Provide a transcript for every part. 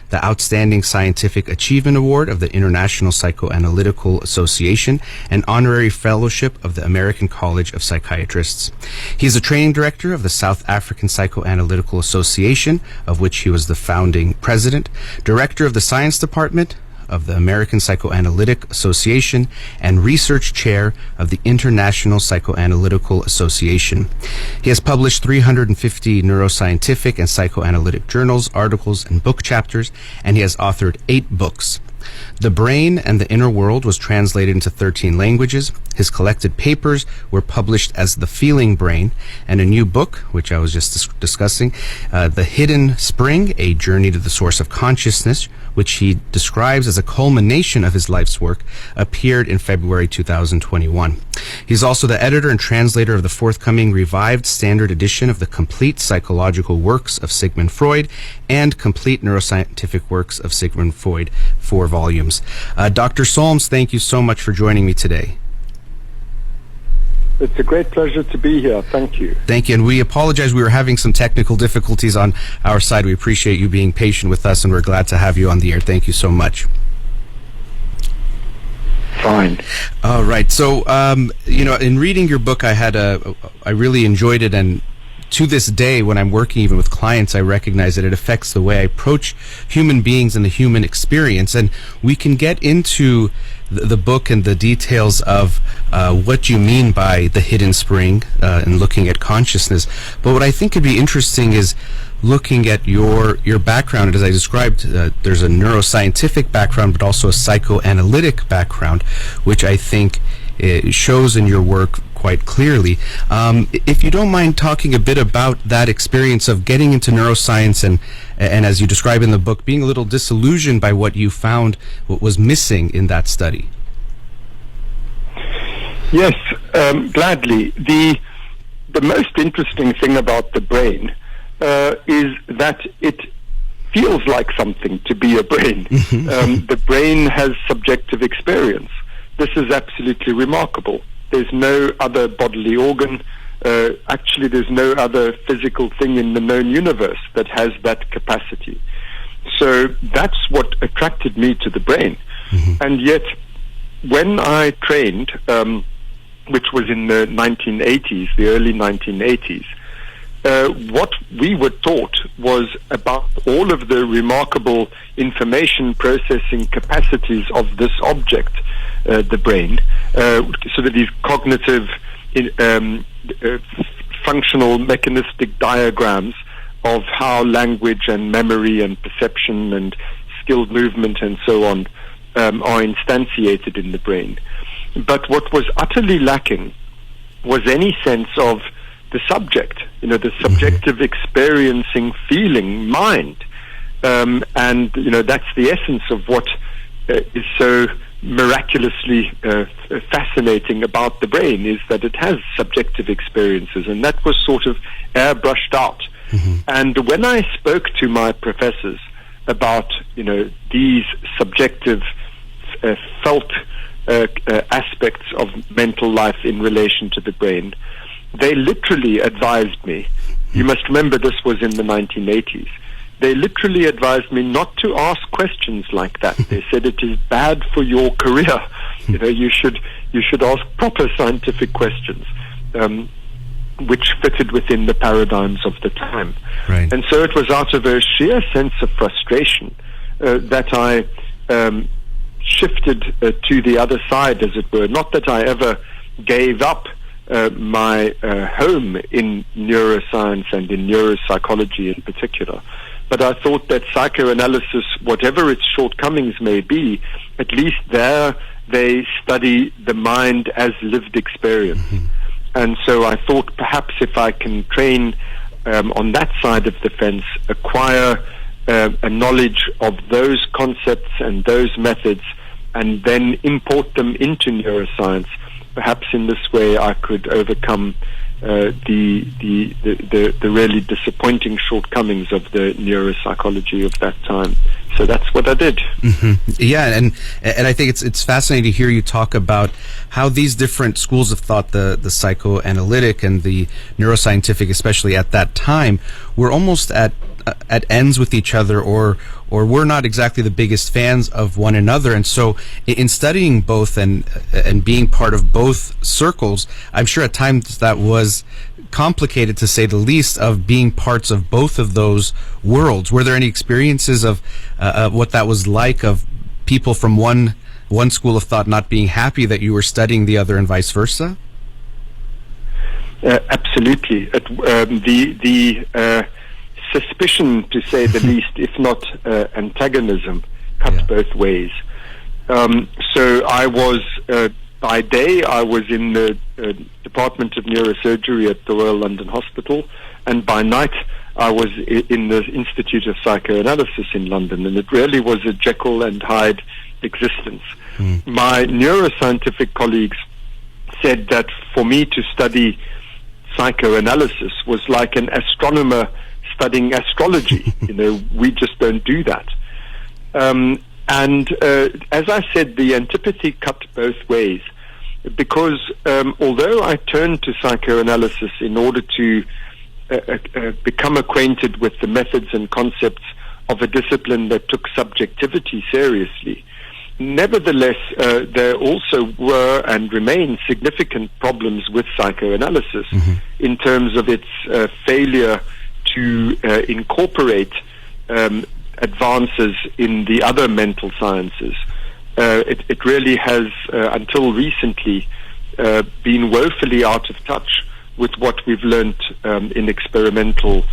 the Outstanding Scientific Achievement Award of the International Psychoanalytical Association, and Honorary Fellowship of the American College of Psychiatrists. He is a training director of the South African Psychoanalytical Association, of which he was the founding president, director of the Science Department of the American Psychoanalytic Association, and research chair of the International Psychoanalytical Association. He has published 350 neuroscientific and psychoanalytic journals, articles, and book chapters, and he has authored 8 books. The Brain and the Inner World was translated into 13 languages. His collected papers were published as The Feeling Brain, and a new book, which I was just discussing, The Hidden Spring, A Journey to the Source of Consciousness, which he describes as a culmination of his life's work, appeared in February 2021. He's also the editor and translator of the forthcoming revived standard edition of the Complete Psychological Works of Sigmund Freud and Complete Neuroscientific Works of Sigmund Freud, 4 volumes. Dr. Solms, thank you so much for joining me today. It's a great pleasure to be here. Thank you. Thank you. And we apologize. We were having some technical difficulties on our side. We appreciate you being patient with us, and we're glad to have you on the air. Thank you so much. Fine. All right. So, in reading your book, I really enjoyed it, and to this day, when I'm working even with clients, I recognize that it affects the way I approach human beings and the human experience. And we can get into the book and the details of what you mean by the hidden spring and looking at consciousness. But what I think could be interesting is looking at your background. As I described, there's a neuroscientific background, but also a psychoanalytic background, which I think shows in your work quite clearly. If you don't mind talking a bit about that experience of getting into neuroscience and as you describe in the book, being a little disillusioned by what you found, what was missing in that study. Yes, gladly. The most interesting thing about the brain is that it feels like something to be a brain. The brain has subjective experience. This is absolutely remarkable. There's no other bodily organ, actually there's no other physical thing in the known universe that has that capacity. So that's what attracted me to the brain. And yet, when I trained, which was in the 1980s, the early 1980s, what we were taught was about all of the remarkable information processing capacities of this object, the brain, sort of these cognitive, functional, mechanistic diagrams of how language and memory and perception and skilled movement and so on are instantiated in the brain. But what was utterly lacking was any sense of the subject, the subjective experiencing, feeling mind. And, that's the essence of what is so miraculously fascinating about the brain, is that it has subjective experiences, and that was sort of airbrushed out. And when I spoke to my professors about, these subjective felt aspects of mental life in relation to the brain, they literally advised me, you must remember this was in the 1980s, they literally advised me not to ask questions like that. They said it is bad for your career. You should ask proper scientific questions, which fitted within the paradigms of the time. Right. And so it was out of a sheer sense of frustration that I shifted to the other side, as it were. Not that I ever gave up my home in neuroscience and in neuropsychology in particular. But I thought that psychoanalysis, whatever its shortcomings may be, at least there they study the mind as lived experience. And so I thought perhaps if I can train on that side of the fence, acquire a knowledge of those concepts and those methods, and then import them into neuroscience, perhaps in this way I could overcome the really disappointing shortcomings of the neuropsychology of that time. So that's what I did. Yeah, and I think it's fascinating to hear you talk about how these different schools of thought, the psychoanalytic and the neuroscientific, especially at that time, were almost at at ends with each other, or we're not exactly the biggest fans of one another. And so in studying both and being part of both circles, I'm sure at times that was complicated, to say the least, of being parts of both of those worlds. Were there any experiences of what that was like, of people from one school of thought not being happy that you were studying the other and vice versa? Absolutely. The suspicion, to say the least, if not antagonism, cut both ways. So I was, by day, I was in the Department of Neurosurgery at the Royal London Hospital, and by night I was in the Institute of Psychoanalysis in London, and it really was a Jekyll and Hyde existence. My neuroscientific colleagues said that for me to study psychoanalysis was like an astronomer studying astrology. We just don't do that. And as I said, the antipathy cut both ways, because although I turned to psychoanalysis in order to become acquainted with the methods and concepts of a discipline that took subjectivity seriously, nevertheless, there also were and remain significant problems with psychoanalysis in terms of its failure to incorporate advances in the other mental sciences. It really has, until recently, been woefully out of touch with what we've learnt in experimental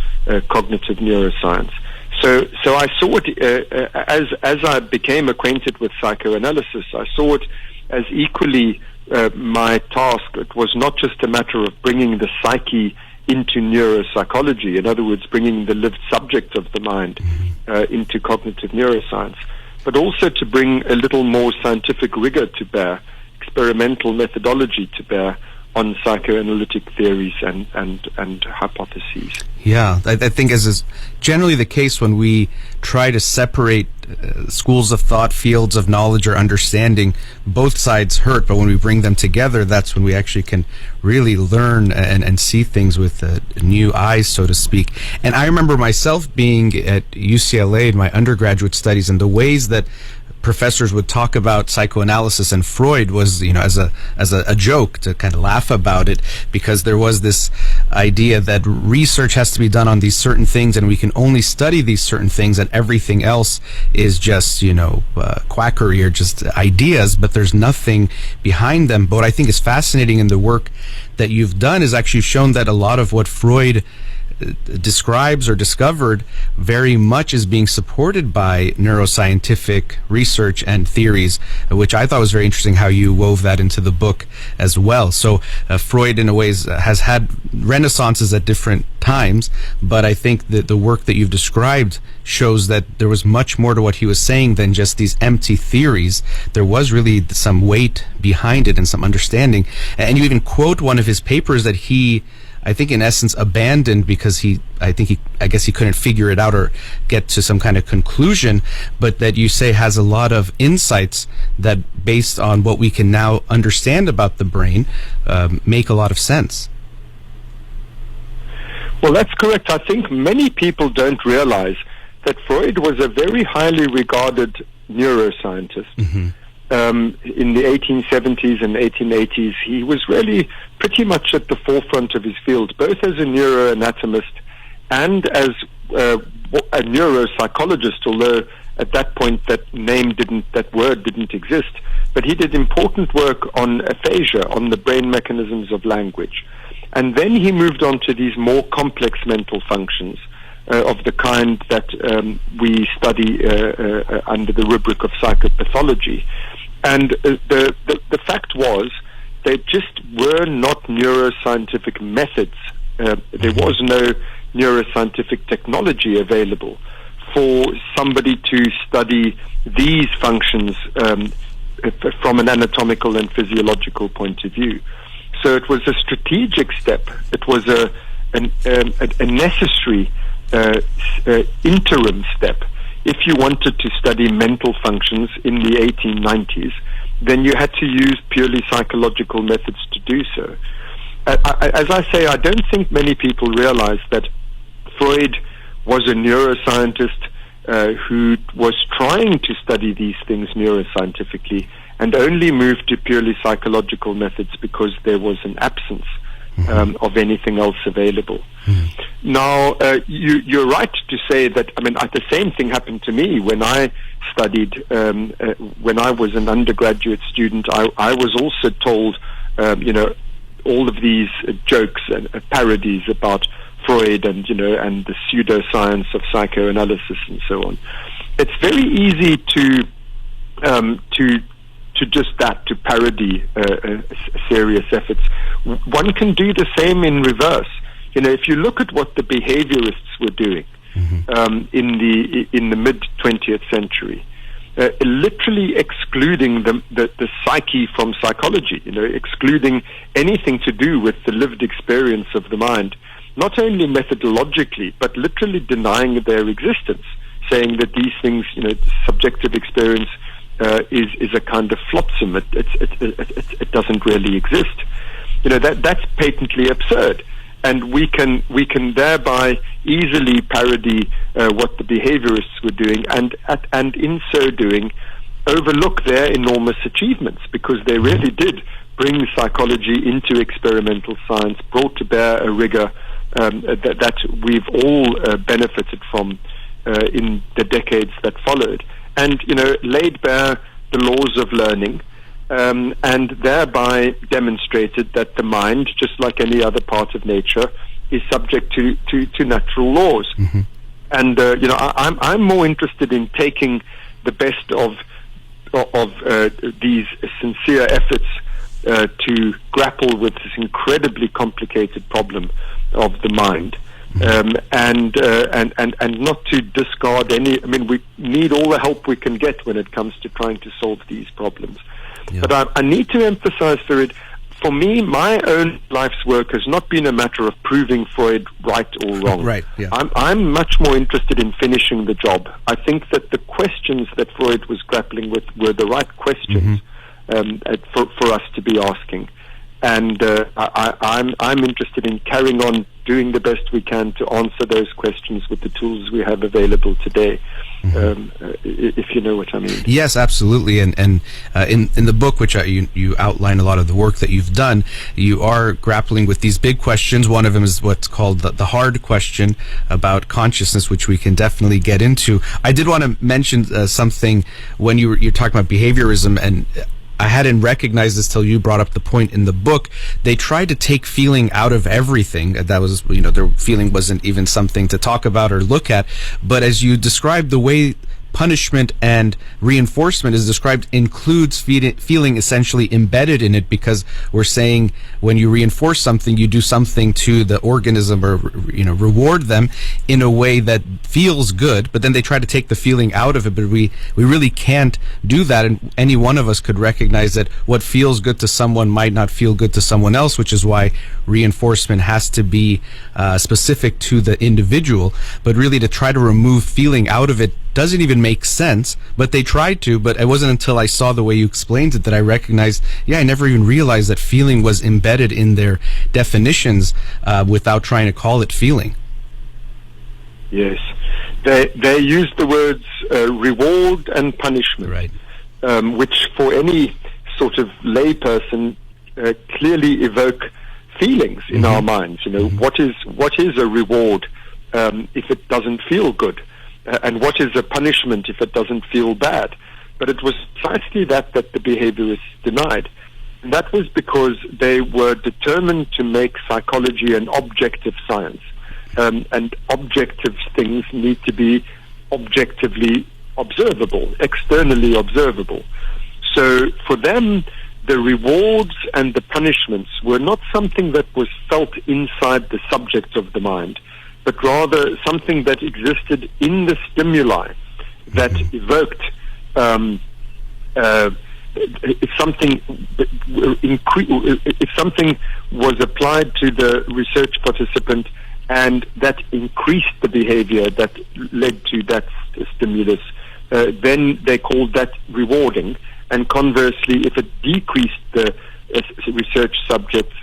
cognitive neuroscience. So I saw it as I became acquainted with psychoanalysis. I saw it as equally my task. It was not just a matter of bringing the psyche into neuropsychology, in other words, bringing the lived subject of the mind into cognitive neuroscience, but also to bring a little more scientific rigor to bear, experimental methodology to bear on psychoanalytic theories and hypotheses. Yeah, I think as is generally the case when we try to separate schools of thought, fields of knowledge or understanding, both sides hurt, but when we bring them together, that's when we actually can really learn and see things with new eyes, so to speak. And I remember myself being at UCLA in my undergraduate studies, and the ways that professors would talk about psychoanalysis and Freud was, as a joke, to kind of laugh about it, because there was this idea that research has to be done on these certain things, and we can only study these certain things, and everything else is just, quackery or just ideas, but there's nothing behind them. But what I think is fascinating in the work that you've done is actually shown that a lot of what Freud describes or discovered very much is being supported by neuroscientific research and theories, which I thought was very interesting how you wove that into the book as well. So Freud in a ways has had renaissances at different times, but I think that the work that you've described shows that there was much more to what he was saying than just these empty theories. There was really some weight behind it and some understanding. And you even quote one of his papers that he, I think, in essence, abandoned because I guess he couldn't figure it out or get to some kind of conclusion, but that you say has a lot of insights that, based on what we can now understand about the brain, make a lot of sense. Well, that's correct. I think many people don't realize that Freud was a very highly regarded neuroscientist. In the 1870s and 1880s, he was really pretty much at the forefront of his field, both as a neuroanatomist and as a neuropsychologist, although at that point that word didn't exist. But he did important work on aphasia, on the brain mechanisms of language. And then he moved on to these more complex mental functions of the kind that we study under the rubric of psychopathology. And the fact was, there just were not neuroscientific methods. There was no neuroscientific technology available for somebody to study these functions from an anatomical and physiological point of view. So it was a strategic step. It was a necessary interim step. If you wanted to study mental functions in the 1890s, then you had to use purely psychological methods to do so. As I say, I don't think many people realize that Freud was a neuroscientist who was trying to study these things neuroscientifically and only moved to purely psychological methods because there was an absence of anything else available. Now, you're right to say that, I mean, the same thing happened to me when I studied, when I was an undergraduate student. I was also told, all of these jokes and parodies about Freud and the pseudoscience of psychoanalysis and so on. It's very easy to parody serious efforts. One can do the same in reverse. If you look at what the behaviorists were doing in the mid 20th century, literally excluding the psyche from psychology, excluding anything to do with the lived experience of the mind, not only methodologically, but literally denying their existence, saying that these things, subjective experience is a kind of flotsam. It doesn't really exist. That's patently absurd, and we can thereby easily parody what the behaviorists were doing, and in so doing overlook their enormous achievements, because they really did bring psychology into experimental science, brought to bear a rigor that we've all benefited from in the decades that followed, and laid bare the laws of learning, and thereby demonstrated that the mind, just like any other part of nature, is subject to natural laws. And I'm more interested in taking the best of these sincere efforts to grapple with this incredibly complicated problem of the mind, and not to discard any. I mean, we need all the help we can get when it comes to trying to solve these problems. Yeah. But I need to emphasize, Farid, for me, my own life's work has not been a matter of proving Freud right or wrong. Right. Yeah. I'm much more interested in finishing the job. I think that the questions that Freud was grappling with were the right questions for us to be asking. And I'm interested in carrying on doing the best we can to answer those questions with the tools we have available today, if you know what I mean. Yes, absolutely. And in the book, which you outline a lot of the work that you've done, you are grappling with these big questions. One of them is what's called the hard question about consciousness, which we can definitely get into. I did want to mention something when you're talking about behaviorism, and I hadn't recognized this till you brought up the point in the book. They tried to take feeling out of everything. That was, their feeling wasn't even something to talk about or look at. But as you described, the way punishment and reinforcement is described includes feeling essentially embedded in it, because we're saying when you reinforce something, you do something to the organism, or reward them in a way that feels good, but then they try to take the feeling out of it. But we really can't do that, and any one of us could recognize that what feels good to someone might not feel good to someone else, which is why reinforcement has to be specific to the individual. But really, to try to remove feeling out of it doesn't even make sense, but they tried to. But it wasn't until I saw the way you explained it that I recognized, I never even realized that feeling was embedded in their definitions without trying to call it feeling. Yes. They use the words reward and punishment, right. Which for any sort of layperson clearly evoke feelings in our minds. What is a reward if it doesn't feel good? And what is a punishment if it doesn't feel bad? But it was precisely that the behaviorists denied. And that was because they were determined to make psychology an objective science. And objective things need to be objectively observable, externally observable. So for them, the rewards and the punishments were not something that was felt inside the subject of the mind, but rather something that existed in the stimuli that evoked if something was applied to the research participant and that increased the behavior that led to that stimulus, then they called that rewarding. And conversely, if it decreased the research subject's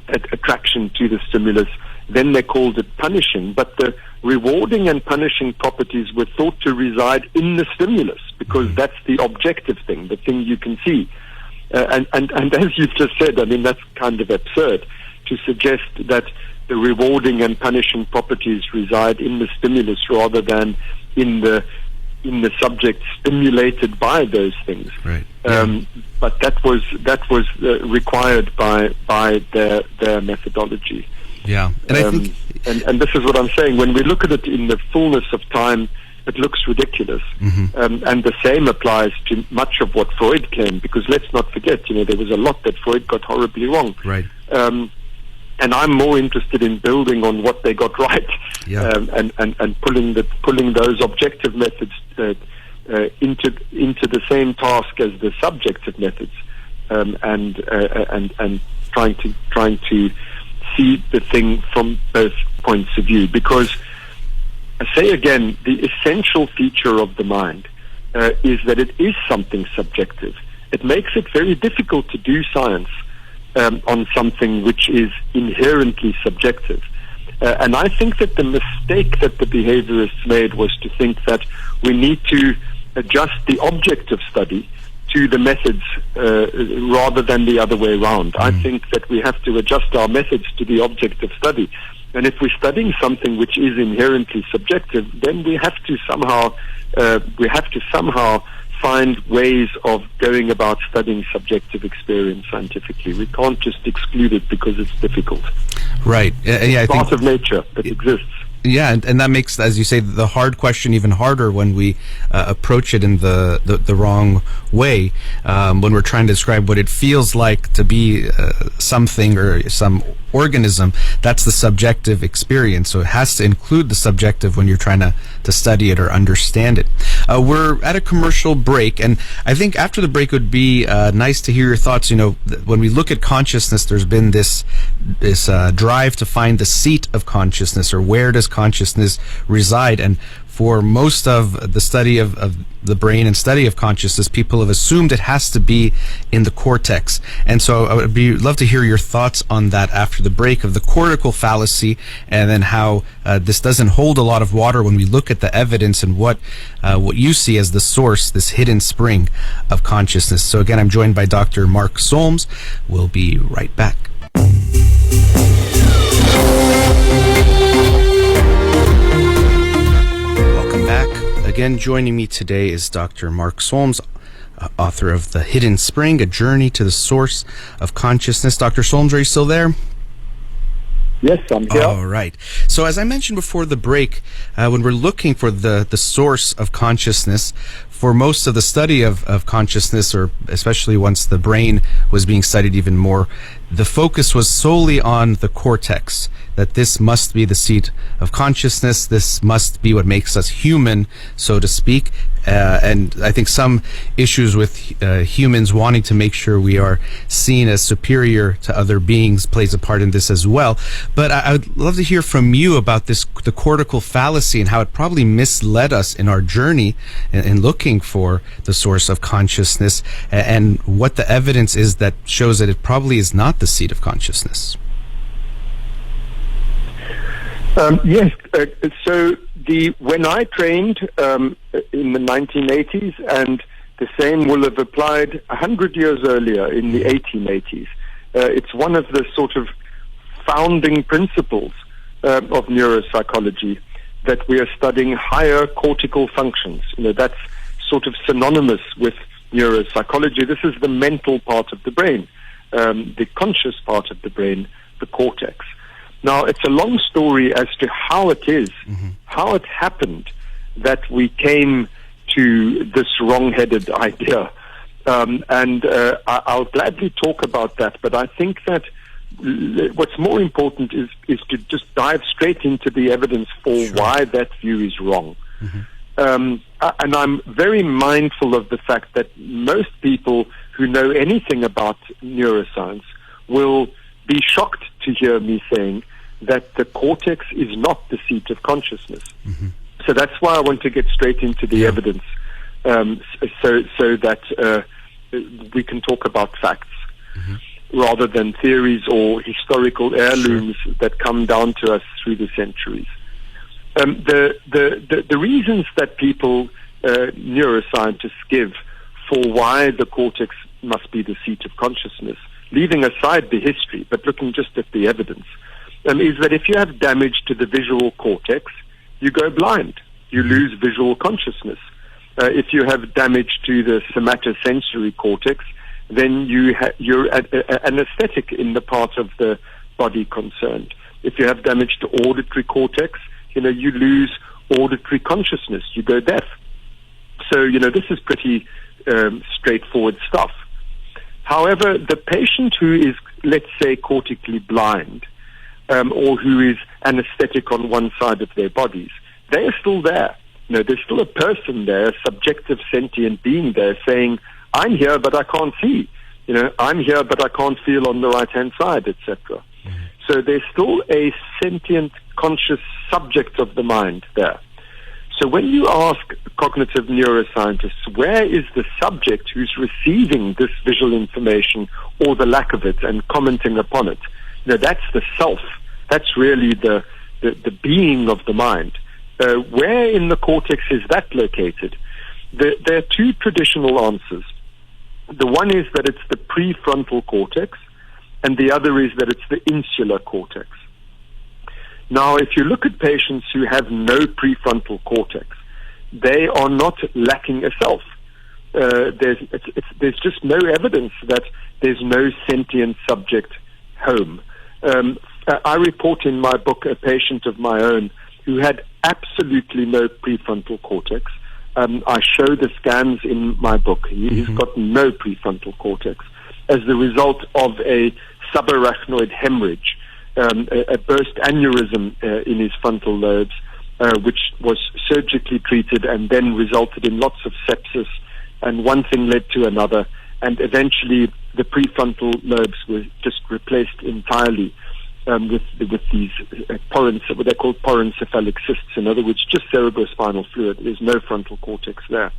attraction to the stimulus, then they called it punishing. But rewarding and punishing properties were thought to reside in the stimulus, because that's the objective thing, the thing you can see. And as you've just said, I mean, that's kind of absurd to suggest that the rewarding and punishing properties reside in the stimulus rather than in the subject stimulated by those things. Right. But that was required by their methodology. Yeah, and I think, and this is what I'm saying. When we look at it in the fullness of time, it looks ridiculous. And the same applies to much of what Freud claimed, because let's not forget, there was a lot that Freud got horribly wrong. Right. And I'm more interested in building on what they got right, and pulling those objective methods into the same task as the subjective methods, and trying to see the thing from both points of view. Because I say again, the essential feature of the mind is that it is something subjective. It makes it very difficult to do science on something which is inherently subjective. And I think that the mistake that the behaviorists made was to think that we need to adjust the object of study to the methods rather than the other way around. I think that we have to adjust our methods to the object of study. And if we're studying something which is inherently subjective, then we have to somehow find ways of going about studying subjective experience scientifically. We can't just exclude it because it's difficult. Right. Yeah, it's part of nature that exists. Yeah, and that makes, as you say, the hard question even harder when we approach it in the wrong way. When we're trying to describe what it feels like to be something or some organism, that's the subjective experience. So it has to include the subjective when you're trying to study it or understand it. We're at a commercial break, and I think after the break it would be nice to hear your thoughts. When we look at consciousness, there's been this drive to find the seat of consciousness, or where does consciousness reside. And for most of the study of the brain and study of consciousness, people have assumed it has to be in the cortex. And so I would love to hear your thoughts on that after the break, of the cortical fallacy, and then how this doesn't hold a lot of water when we look at the evidence and what you see as the source, this hidden spring of consciousness. So again, I'm joined by Dr. Mark Solms. We'll be right back. Again, joining me today is Dr. Mark Solms, author of The Hidden Spring, A Journey to the Source of Consciousness. Dr. Solms, are you still there? Yes, I'm here. All right. So as I mentioned before the break, when we're looking for the source of consciousness, for most of the study of consciousness, or especially once the brain was being studied even more, the focus was solely on the cortex, that this must be the seat of consciousness, this must be what makes us human, so to speak. And I think some issues with humans wanting to make sure we are seen as superior to other beings plays a part in this as well. But I would love to hear from you about the cortical fallacy, and how it probably misled us in our journey in looking for the source of consciousness, and what the evidence is that shows that it probably is not the seat of consciousness. Yes. So when I trained in the 1980s, and the same will have applied 100 years earlier in the 1880s, it's one of the sort of founding principles of neuropsychology that we are studying higher cortical functions. That's sort of synonymous with neuropsychology. This is the mental part of the brain, the conscious part of the brain, the cortex. Now, it's a long story as to how it is, how it happened that we came to this wrong-headed idea. I'll gladly talk about that, but I think that what's more important is to just dive straight into the evidence for why that view is wrong. And I'm very mindful of the fact that most people who know anything about neuroscience will be shocked to hear me saying that the cortex is not the seat of consciousness. So that's why I want to get straight into the evidence, so that we can talk about facts rather than theories or historical heirlooms that come down to us through the centuries. The reasons that people, neuroscientists, give for why the cortex must be the seat of consciousness, leaving aside the history but looking just at the evidence, is that if you have damage to the visual cortex, you go blind. You lose visual consciousness. If you have damage to the somatosensory cortex, then you're anesthetic in the part of the body concerned. If you have damage to auditory cortex, you lose auditory consciousness. You go deaf. So, this is pretty straightforward stuff. However, the patient who is, let's say, cortically blind, or who is anesthetic on one side of their bodies, they are still there. There's still a person there, a subjective sentient being there saying, I'm here, but I can't see. I'm here, but I can't feel on the right-hand side, etc. So there's still a sentient, conscious subject of the mind there. So when you ask cognitive neuroscientists, where is the subject who's receiving this visual information or the lack of it and commenting upon it? That's the self. That's really the being of the mind. Where in the cortex is that located? There are two traditional answers. The one is that it's the prefrontal cortex, and the other is that it's the insular cortex. Now, if you look at patients who have no prefrontal cortex, they are not lacking a self. There's just no evidence that there's no sentient subject home. I report in my book a patient of my own who had absolutely no prefrontal cortex. I show the scans in my book. He's got no prefrontal cortex as the result of a subarachnoid hemorrhage, a burst aneurysm in his frontal lobes, which was surgically treated and then resulted in lots of sepsis, and one thing led to another, and eventually the prefrontal lobes were just replaced entirely with these what they call porencephalic cysts. In other words, just cerebrospinal fluid. There's no frontal cortex there.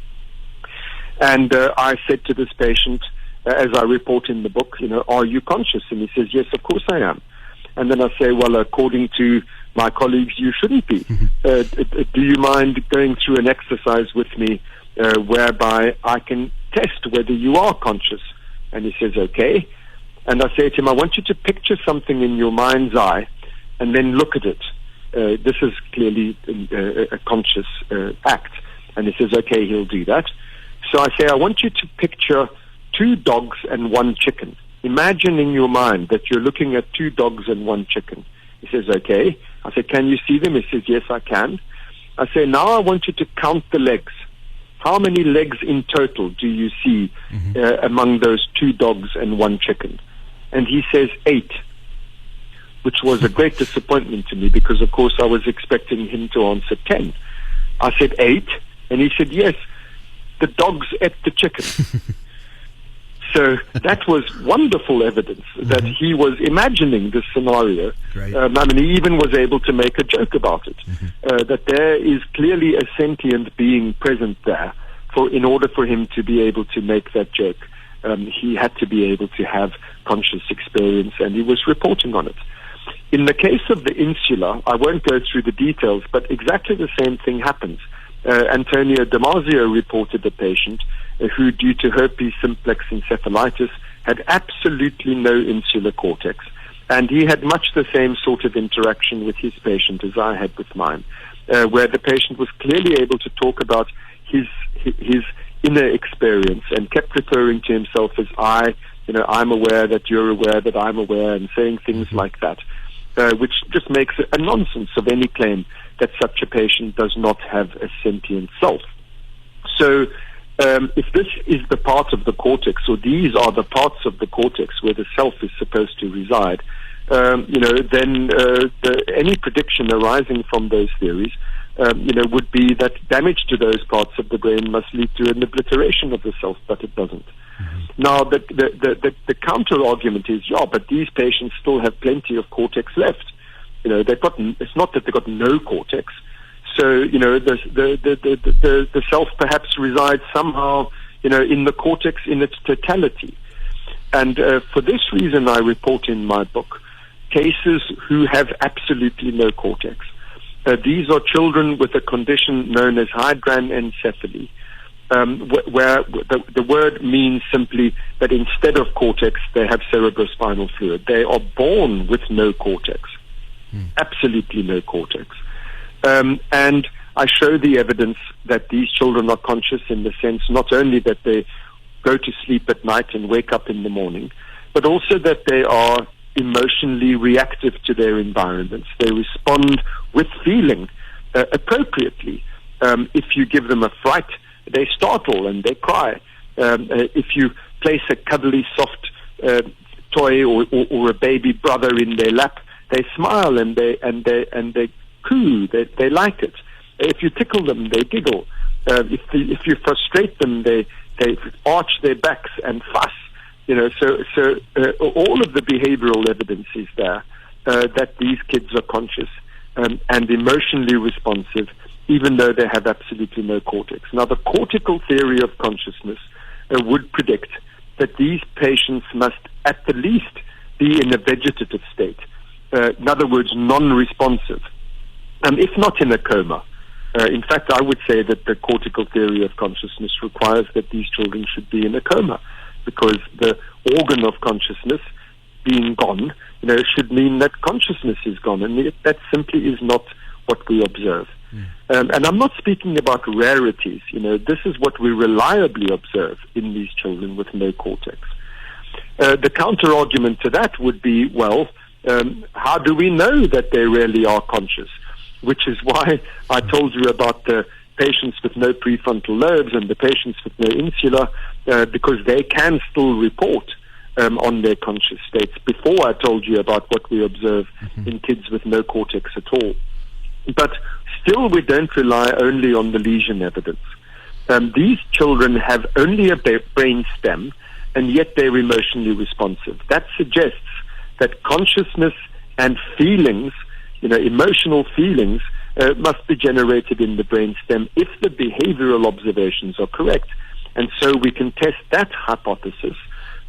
And I said to this patient, as I report in the book, are you conscious? And he says, yes, of course I am. And then I say, well, according to my colleagues, you shouldn't be. Do you mind going through an exercise with me whereby I can test whether you are conscious? And he says, okay. And I say to him, I want you to picture something in your mind's eye and then look at it. This is clearly a conscious act. And he says, okay, he'll do that. So I say, I want you to picture 2 dogs and 1 chicken. Imagine in your mind that you're looking at 2 dogs and 1 chicken. He says, okay. I say, can you see them? He says, yes, I can. I say, now I want you to count the legs. How many legs in total do you see among those 2 dogs and 1 chicken? And he says 8, which was a great disappointment to me because, of course, I was expecting him to answer 10. I said 8, and he said, yes, the dogs ate the chicken. So that was wonderful evidence that he was imagining this scenario. He even was able to make a joke about it, that there is clearly a sentient being present there in order for him to be able to make that joke. He had to be able to have conscious experience, and he was reporting on it. In the case of the insula, I won't go through the details, but exactly the same thing happens. Antonio Damasio reported a patient who, due to herpes simplex encephalitis, had absolutely no insular cortex. And he had much the same sort of interaction with his patient as I had with mine, where the patient was clearly able to talk about his inner experience and kept referring to himself as I'm aware that you're aware that I'm aware, and saying things like that, which just makes a nonsense of any claim that such a patient does not have a sentient self. So if this is the part of the cortex, or these are the parts of the cortex where the self is supposed to reside, then any prediction arising from those theories would be that damage to those parts of the brain must lead to an obliteration of the self, but it doesn't. Now, the counter-argument is, but these patients still have plenty of cortex left. It's not that they've got no cortex. So, the self perhaps resides somehow, in the cortex in its totality. And for this reason, I report in my book cases who have absolutely no cortex. These are children with a condition known as hydranencephaly, where the word means simply that instead of cortex, they have cerebrospinal fluid. They are born with no cortex, absolutely no cortex. And I show the evidence that these children are conscious in the sense not only that they go to sleep at night and wake up in the morning, but also that they are emotionally reactive to their environments. They respond with feeling appropriately. If you give them a fright, they startle and they cry. If you place a cuddly, soft toy or a baby brother in their lap, they smile and they coo. They like it. If you tickle them, they giggle. If you frustrate them, they arch their backs and fuss. So all of the behavioral evidence is there that these kids are conscious and emotionally responsive, even though they have absolutely no cortex. Now, the cortical theory of consciousness would predict that these patients must at the least be in a vegetative state, in other words, non-responsive, if not in a coma. In fact, I would say that the cortical theory of consciousness requires that these children should be in a coma, because the organ of consciousness being gone, should mean that consciousness is gone, and that simply is not what we observe. And I'm not speaking about rarities. This is what we reliably observe in these children with no cortex. The counter-argument to that would be, well, how do we know that they really are conscious? Which is why I told you about the patients with no prefrontal lobes and the patients with no insula, because they can still report on their conscious states before I told you about what we observe in kids with no cortex at all. But still, we don't rely only on the lesion evidence. These children have only a brain stem, and yet they're emotionally responsive. That suggests that consciousness and feelings, emotional feelings, must be generated in the brain stem if the behavioral observations are correct. And so we can test that hypothesis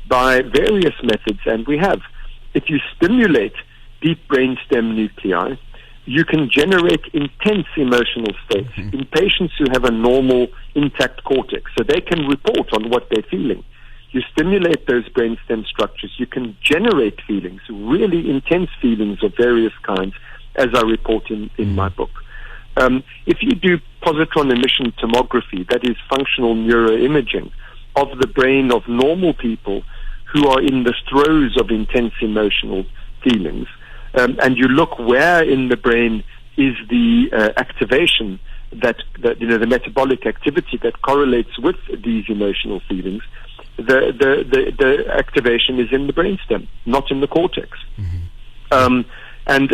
by various methods, and we have. If you stimulate deep brainstem nuclei, you can generate intense emotional states in patients who have a normal, intact cortex, so they can report on what they're feeling. You stimulate those brainstem structures, you can generate feelings, really intense feelings of various kinds, as I report in my book. If you do positron emission tomography, that is functional neuroimaging of the brain of normal people who are in the throes of intense emotional feelings, and you look where in the brain is the activation the metabolic activity that correlates with these emotional feelings, the activation is in the brainstem, not in the cortex. And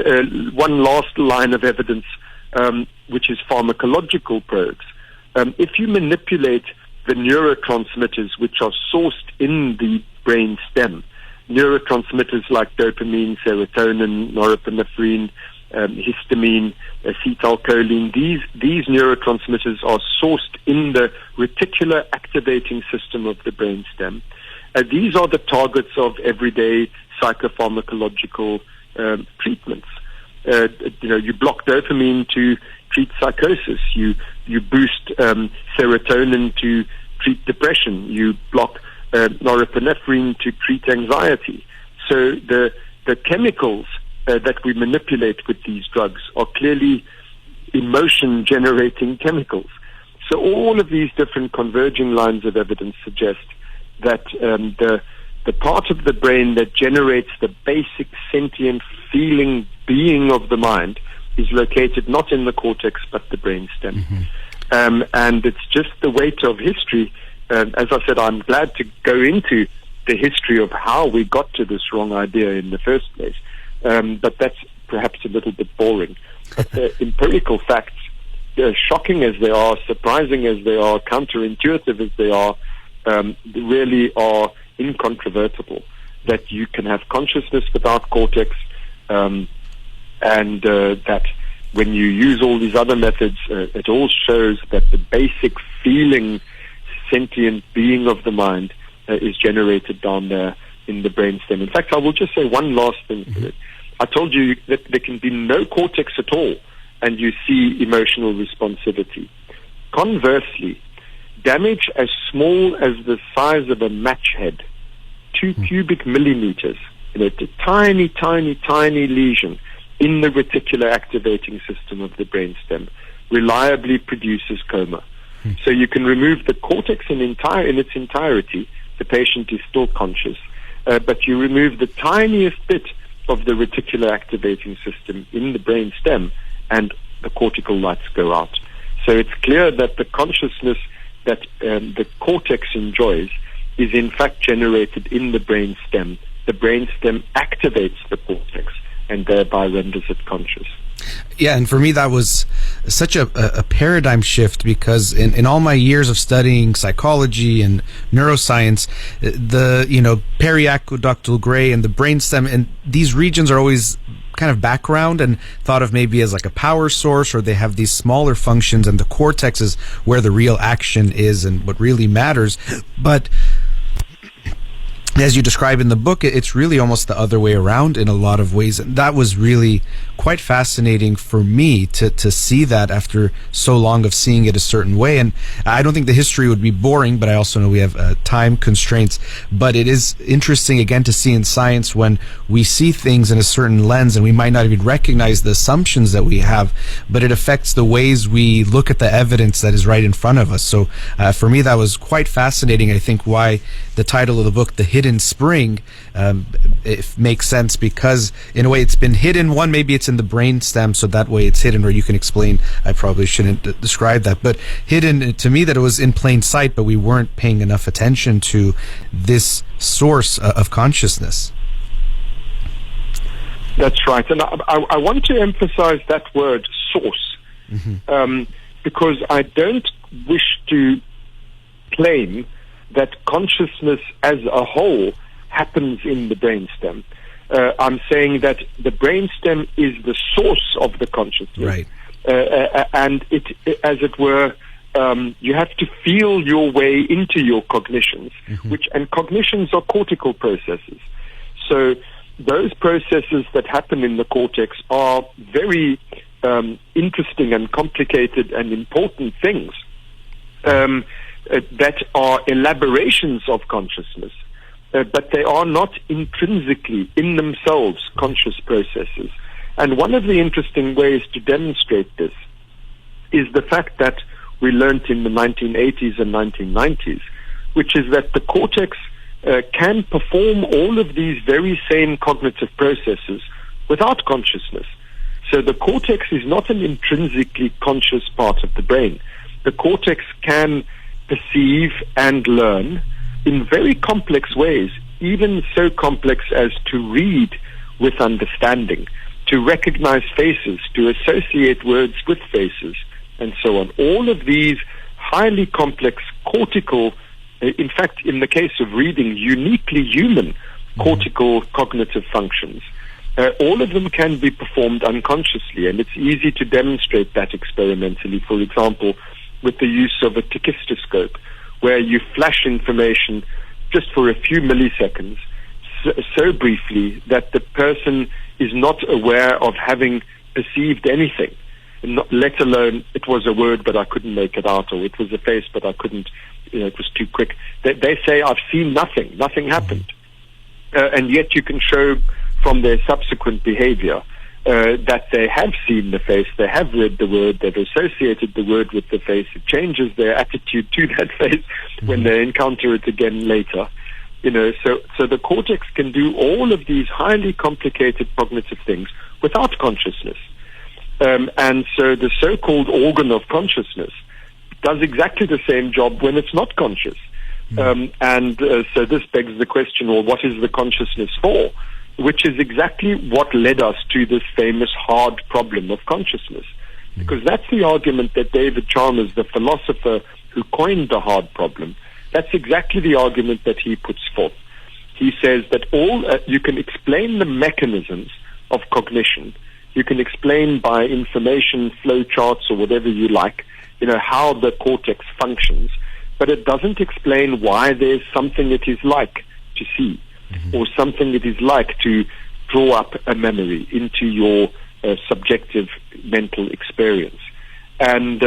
one last line of evidence, which is pharmacological probes. If you manipulate the neurotransmitters which are sourced in the brain stem, neurotransmitters like dopamine, serotonin, norepinephrine, histamine, acetylcholine, these neurotransmitters are sourced in the reticular activating system of the brain stem. These are the targets of everyday psychopharmacological treatments. You block dopamine to treat psychosis. You boost serotonin to treat depression. You block norepinephrine to treat anxiety. So the chemicals that we manipulate with these drugs are clearly emotion-generating chemicals. So all of these different converging lines of evidence suggest that the part of the brain that generates the basic sentient feeling being of the mind is located not in the cortex but the brainstem. And it's just the weight of history. As I said, I'm glad to go into the history of how we got to this wrong idea in the first place. But that's perhaps a little bit boring. But the empirical facts, shocking as they are, surprising as they are, counterintuitive as they are, really are incontrovertible. That you can have consciousness without cortex, and that when you use all these other methods, it all shows that the basic feeling, sentient being of the mind is generated down there in the brainstem. In fact, I will just say one last thing. I told you that there can be no cortex at all and you see emotional responsivity. Conversely, damage as small as the size of a match head, 2 cubic millimeters, a tiny, tiny, tiny lesion in the reticular activating system of the brainstem reliably produces coma. So you can remove the cortex in its entirety, the patient is still conscious, but you remove the tiniest bit of the reticular activating system in the brainstem and the cortical lights go out. So it's clear that the consciousness that the cortex enjoys is in fact generated in the brainstem. The brainstem activates the cortex and thereby renders it conscious. Yeah, and for me that was such a paradigm shift, because in all my years of studying psychology and neuroscience, the periaqueductal gray and the brainstem and these regions are always kind of background and thought of maybe as like a power source, or they have these smaller functions, and the cortex is where the real action is and what really matters. But as you describe in the book, it's really almost the other way around in a lot of ways. And that was really quite fascinating for me to see that after so long of seeing it a certain way. And I don't think the history would be boring, but I also know we have time constraints. But it is interesting, again, to see in science when we see things in a certain lens and we might not even recognize the assumptions that we have, but it affects the ways we look at the evidence that is right in front of us. So for me, that was quite fascinating. I think why the title of the book, The Hidden Spring, it makes sense, because in a way it's been hidden. One, maybe it's in the brain stem, so that way it's hidden, or you can explain. I probably shouldn't describe that, but hidden to me, that it was in plain sight, but we weren't paying enough attention to this source of consciousness. That's right, and I want to emphasize that word, source, because I don't wish to claim that consciousness as a whole happens in the brainstem. I'm saying that the brainstem is the source of the consciousness, right? And it, as it were, you have to feel your way into your cognitions, and cognitions are cortical processes. So those processes that happen in the cortex are very interesting and complicated and important things. That are elaborations of consciousness, but they are not intrinsically, in themselves, conscious processes. And one of the interesting ways to demonstrate this is the fact that we learnt in the 1980s and 1990s, which is that the cortex can perform all of these very same cognitive processes without consciousness. So the cortex is not an intrinsically conscious part of the brain. The cortex can perceive and learn in very complex ways, even so complex as to read with understanding, to recognize faces, to associate words with faces, and so on. All of these highly complex cortical, in fact, in the case of reading, uniquely human cortical cognitive functions, all of them can be performed unconsciously, and it's easy to demonstrate that experimentally. For example, with the use of a tachistoscope, where you flash information just for a few milliseconds, so briefly that the person is not aware of having perceived anything, let alone it was a word but I couldn't make it out, or it was a face but I couldn't, it was too quick. They say, I've seen nothing happened. And yet you can show from their subsequent behavior that they have seen the face, they have read the word, they've associated the word with the face. It changes their attitude to that face when they encounter it again later. So the cortex can do all of these highly complicated cognitive things without consciousness. And so the so-called organ of consciousness does exactly the same job when it's not conscious. So this begs the question, well, what is the consciousness for? Which is exactly what led us to this famous hard problem of consciousness. Because that's the argument that David Chalmers, the philosopher who coined the hard problem, that's exactly the argument that he puts forth. He says that you can explain the mechanisms of cognition. You can explain by information flow charts or whatever you like, how the cortex functions, but it doesn't explain why there's something it is like to see, or something it is like to draw up a memory into your subjective mental experience. And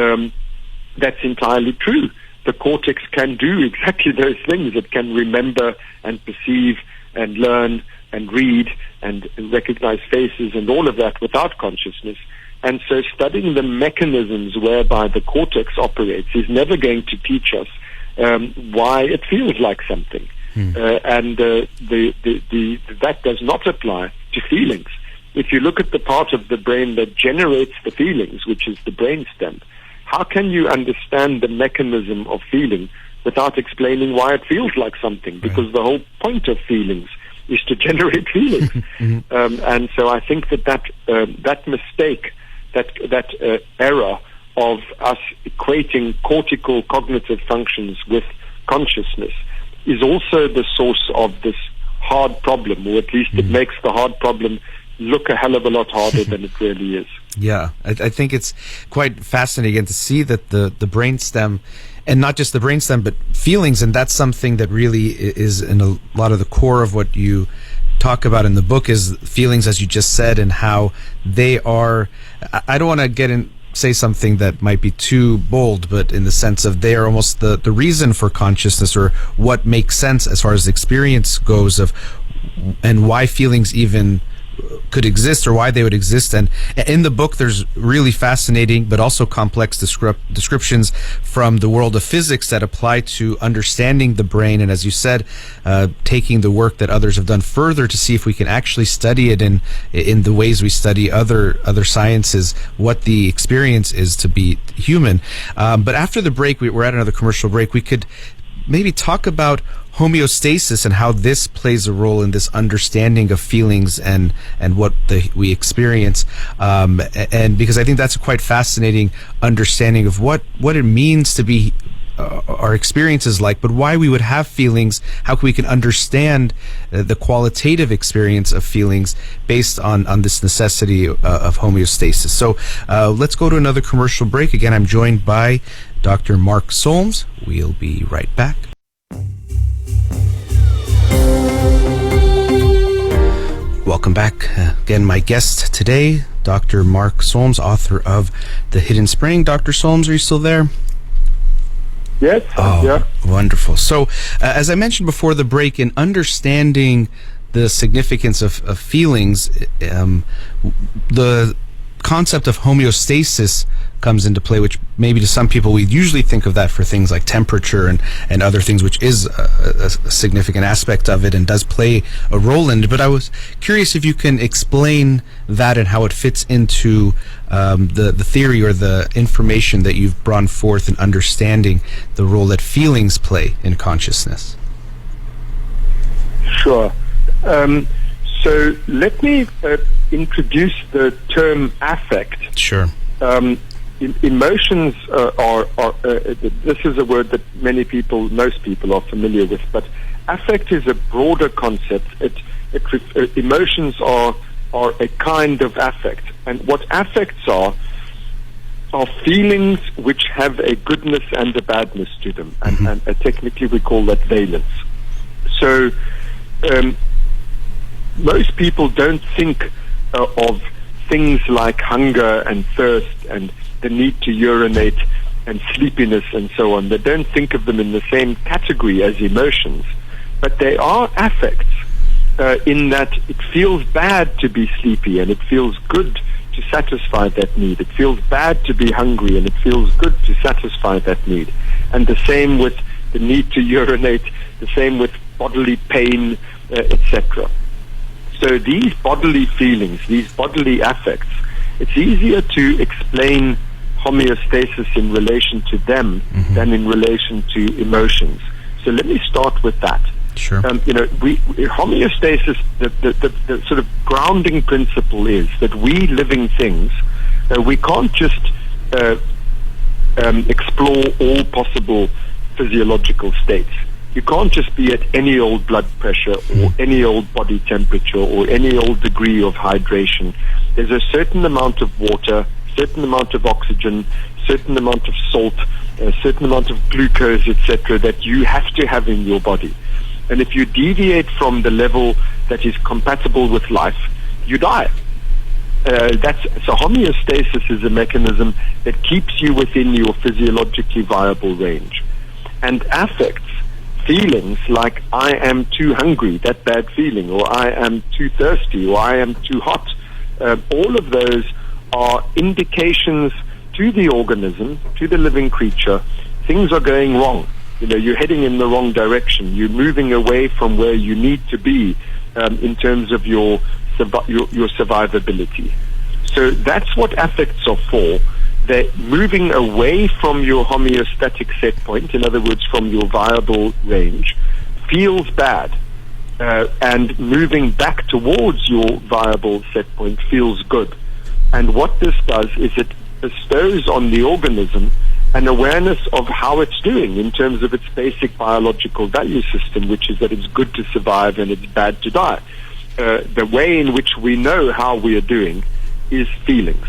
that's entirely true. The cortex can do exactly those things. It can remember and perceive and learn and read and recognize faces and all of that without consciousness. And so studying the mechanisms whereby the cortex operates is never going to teach us why it feels like something. That does not apply to feelings. If you look at the part of the brain that generates the feelings, which is the brainstem, how can you understand the mechanism of feeling without explaining why it feels like something? Because the whole point of feelings is to generate feelings. And so I think that mistake, that error of us equating cortical cognitive functions with consciousness is also the source of this hard problem, or at least it makes the hard problem look a hell of a lot harder than it really is. Yeah, I think it's quite fascinating to see that the brainstem, and not just the brainstem, but feelings, and that's something that really is in a lot of the core of what you talk about in the book, is feelings, as you just said, and how they are, I don't want to say something that might be too bold, but in the sense of they are almost the reason for consciousness, or what makes sense as far as experience goes, of and why feelings even could exist, or why they would exist. And in the book there's really fascinating but also complex descriptions from the world of physics that apply to understanding the brain, and as you said, taking the work that others have done further to see if we can actually study it in the ways we study other sciences, what the experience is to be human. But after the break, we're at another commercial break, we could maybe talk about homeostasis and how this plays a role in this understanding of feelings and what we experience, and because I think that's a quite fascinating understanding of what it means to be our experiences like, but why we would have feelings, how we can understand the qualitative experience of feelings based on this necessity of homeostasis. So let's go to another commercial break. Again, I'm joined by Dr. Mark Solms. We'll be right back. Welcome back. Again, my guest today, Dr. Mark Solms, author of The Hidden Spring. Dr. Solms, are you still there? Yes. Oh, yeah. Wonderful. So, as I mentioned before the break, in understanding the significance of feelings, the concept of homeostasis comes into play, which maybe to some people we usually think of that for things like temperature and other things, which is a significant aspect of it and does play a role in it. But I was curious if you can explain that and how it fits into the theory or the information that you've brought forth in understanding the role that feelings play in consciousness. Sure. So let me introduce the term affect. Sure. Emotions this is a word that most people are familiar with, but affect is a broader concept. Emotions are a kind of affect, and what affects are feelings which have a goodness and a badness to them, and technically we call that valence. So most people don't think of things like hunger and thirst and the need to urinate and sleepiness and so on. They don't think of them in the same category as emotions, but they are affects in that it feels bad to be sleepy and it feels good to satisfy that need. It feels bad to be hungry and it feels good to satisfy that need. And the same with the need to urinate, the same with bodily pain, etc. So these bodily feelings, these bodily affects, it's easier to explain homeostasis in relation to them than in relation to emotions. So let me start with that. Sure. Homeostasis, the sort of grounding principle is that we living things, we can't just explore all possible physiological states. You can't just be at any old blood pressure or any old body temperature or any old degree of hydration. There's a certain amount of water, certain amount of oxygen, certain amount of salt, a certain amount of glucose, etc., that you have to have in your body. And if you deviate from the level that is compatible with life, you die. So homeostasis is a mechanism that keeps you within your physiologically viable range. And affects, feelings like I am too hungry, that bad feeling, or I am too thirsty, or I am too hot, all of those are indications to the organism, to the living creature, things are going wrong. You're heading in the wrong direction. You're moving away from where you need to be in terms of your survivability. So that's what affects are for. They're moving away from your homeostatic set point, in other words, from your viable range, feels bad. And moving back towards your viable set point feels good. And what this does is it bestows on the organism an awareness of how it's doing in terms of its basic biological value system, which is that it's good to survive and it's bad to die. The way in which we know how we are doing is feelings.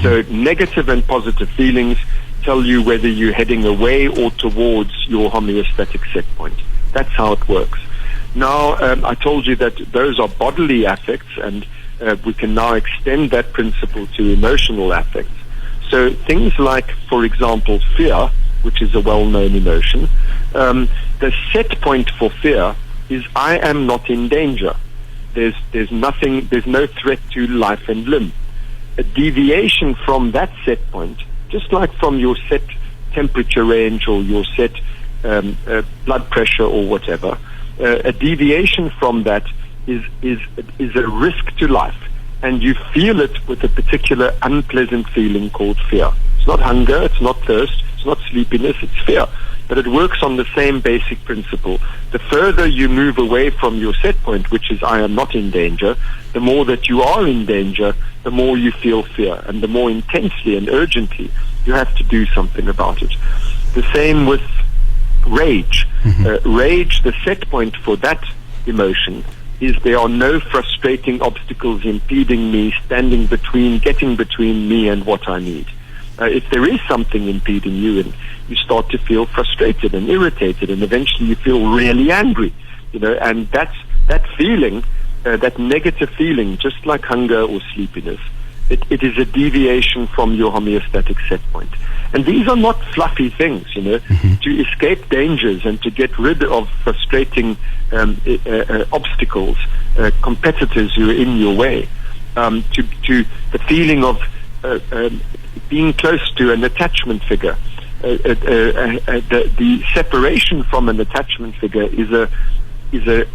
So negative and positive feelings tell you whether you're heading away or towards your homeostatic set point. That's how it works. Now, I told you that those are bodily affects, and we can now extend that principle to emotional affects. So things like, for example, fear, which is a well-known emotion, the set point for fear is I am not in danger. There's no threat to life and limb. A deviation from that set point, just like from your set temperature range or your set blood pressure or whatever, a deviation from that is a risk to life, and you feel it with a particular unpleasant feeling called fear. It's not hunger, it's not thirst, it's not sleepiness, it's fear. But it works on the same basic principle. The further you move away from your set point, which is I am not in danger, the more that you are in danger, the more you feel fear, and the more intensely and urgently you have to do something about it. The same with rage. Rage, the set point for that emotion is there are no frustrating obstacles impeding me, getting between me and what I need. If there is something impeding you, and you start to feel frustrated and irritated, and eventually you feel really angry, and that feeling, that negative feeling, just like hunger or sleepiness, it is a deviation from your homeostatic set point. And these are not fluffy things, to escape dangers and to get rid of frustrating obstacles, competitors who are in your way, to the feeling of being close to an attachment figure. The separation from an attachment figure is a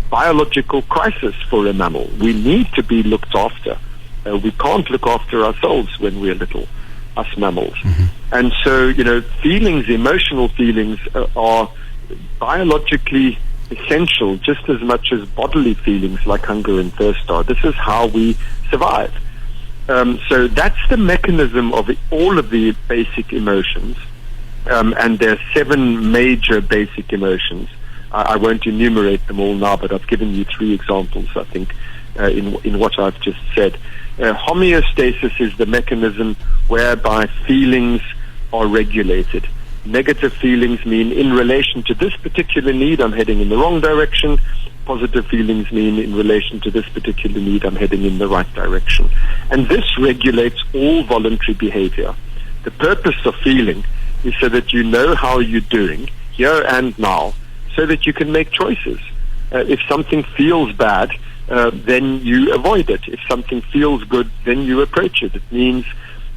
biological crisis for a mammal. We need to be looked after. We can't look after ourselves when we're little, us mammals. And so, feelings, emotional feelings are biologically essential just as much as bodily feelings like hunger and thirst are. This is how we survive. So that's the mechanism of all of the basic emotions. And there are 7 major basic emotions. I won't enumerate them all now, but I've given you 3 examples, I think, in what I've just said. Homeostasis is the mechanism whereby feelings are regulated. Negative feelings mean in relation to this particular need, I'm heading in the wrong direction. Positive feelings mean in relation to this particular need, I'm heading in the right direction. And this regulates all voluntary behavior. The purpose of feeling is so that you know how you're doing, here and now, so that you can make choices. If something feels bad, then you avoid it. If something feels good, then you approach it. It means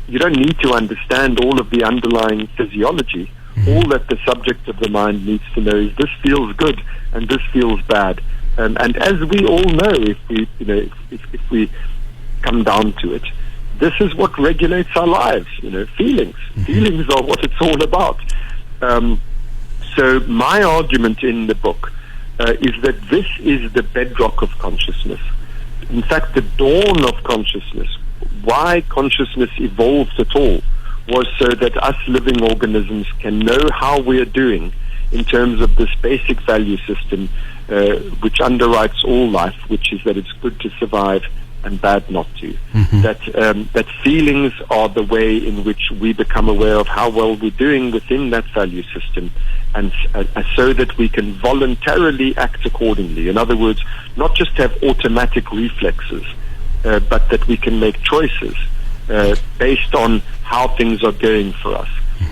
you don't need to understand all of the underlying physiology. All that the subject of the mind needs to know is this feels good and this feels bad. And as we all know, if we come down to it, this is what regulates our lives. Feelings. Feelings are what it's all about. So my argument in the book is that this is the bedrock of consciousness. In fact, the dawn of consciousness, why consciousness evolved at all, was so that us living organisms can know how we are doing in terms of this basic value system which underwrites all life, which is that it's good to survive and bad not to. That feelings are the way in which we become aware of how well we're doing within that value system, and so that we can voluntarily act accordingly. In other words, not just have automatic reflexes, but that we can make choices based on how things are going for us.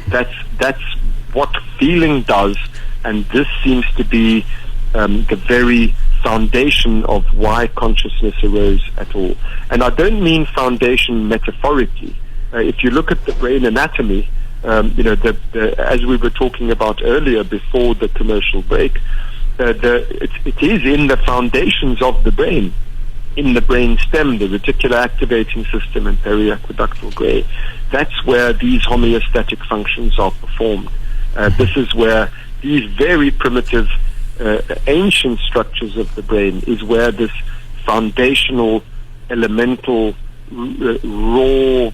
That's what feeling does, and this seems to be the very foundation of why consciousness arose at all. And I don't mean foundation metaphorically. If you look at the brain anatomy, as we were talking about earlier before the commercial break, it is in the foundations of the brain, in the brain stem, the reticular activating system and periaqueductal gray. That's where these homeostatic functions are performed. This is where these very primitive ancient structures of the brain is where this foundational, elemental, raw,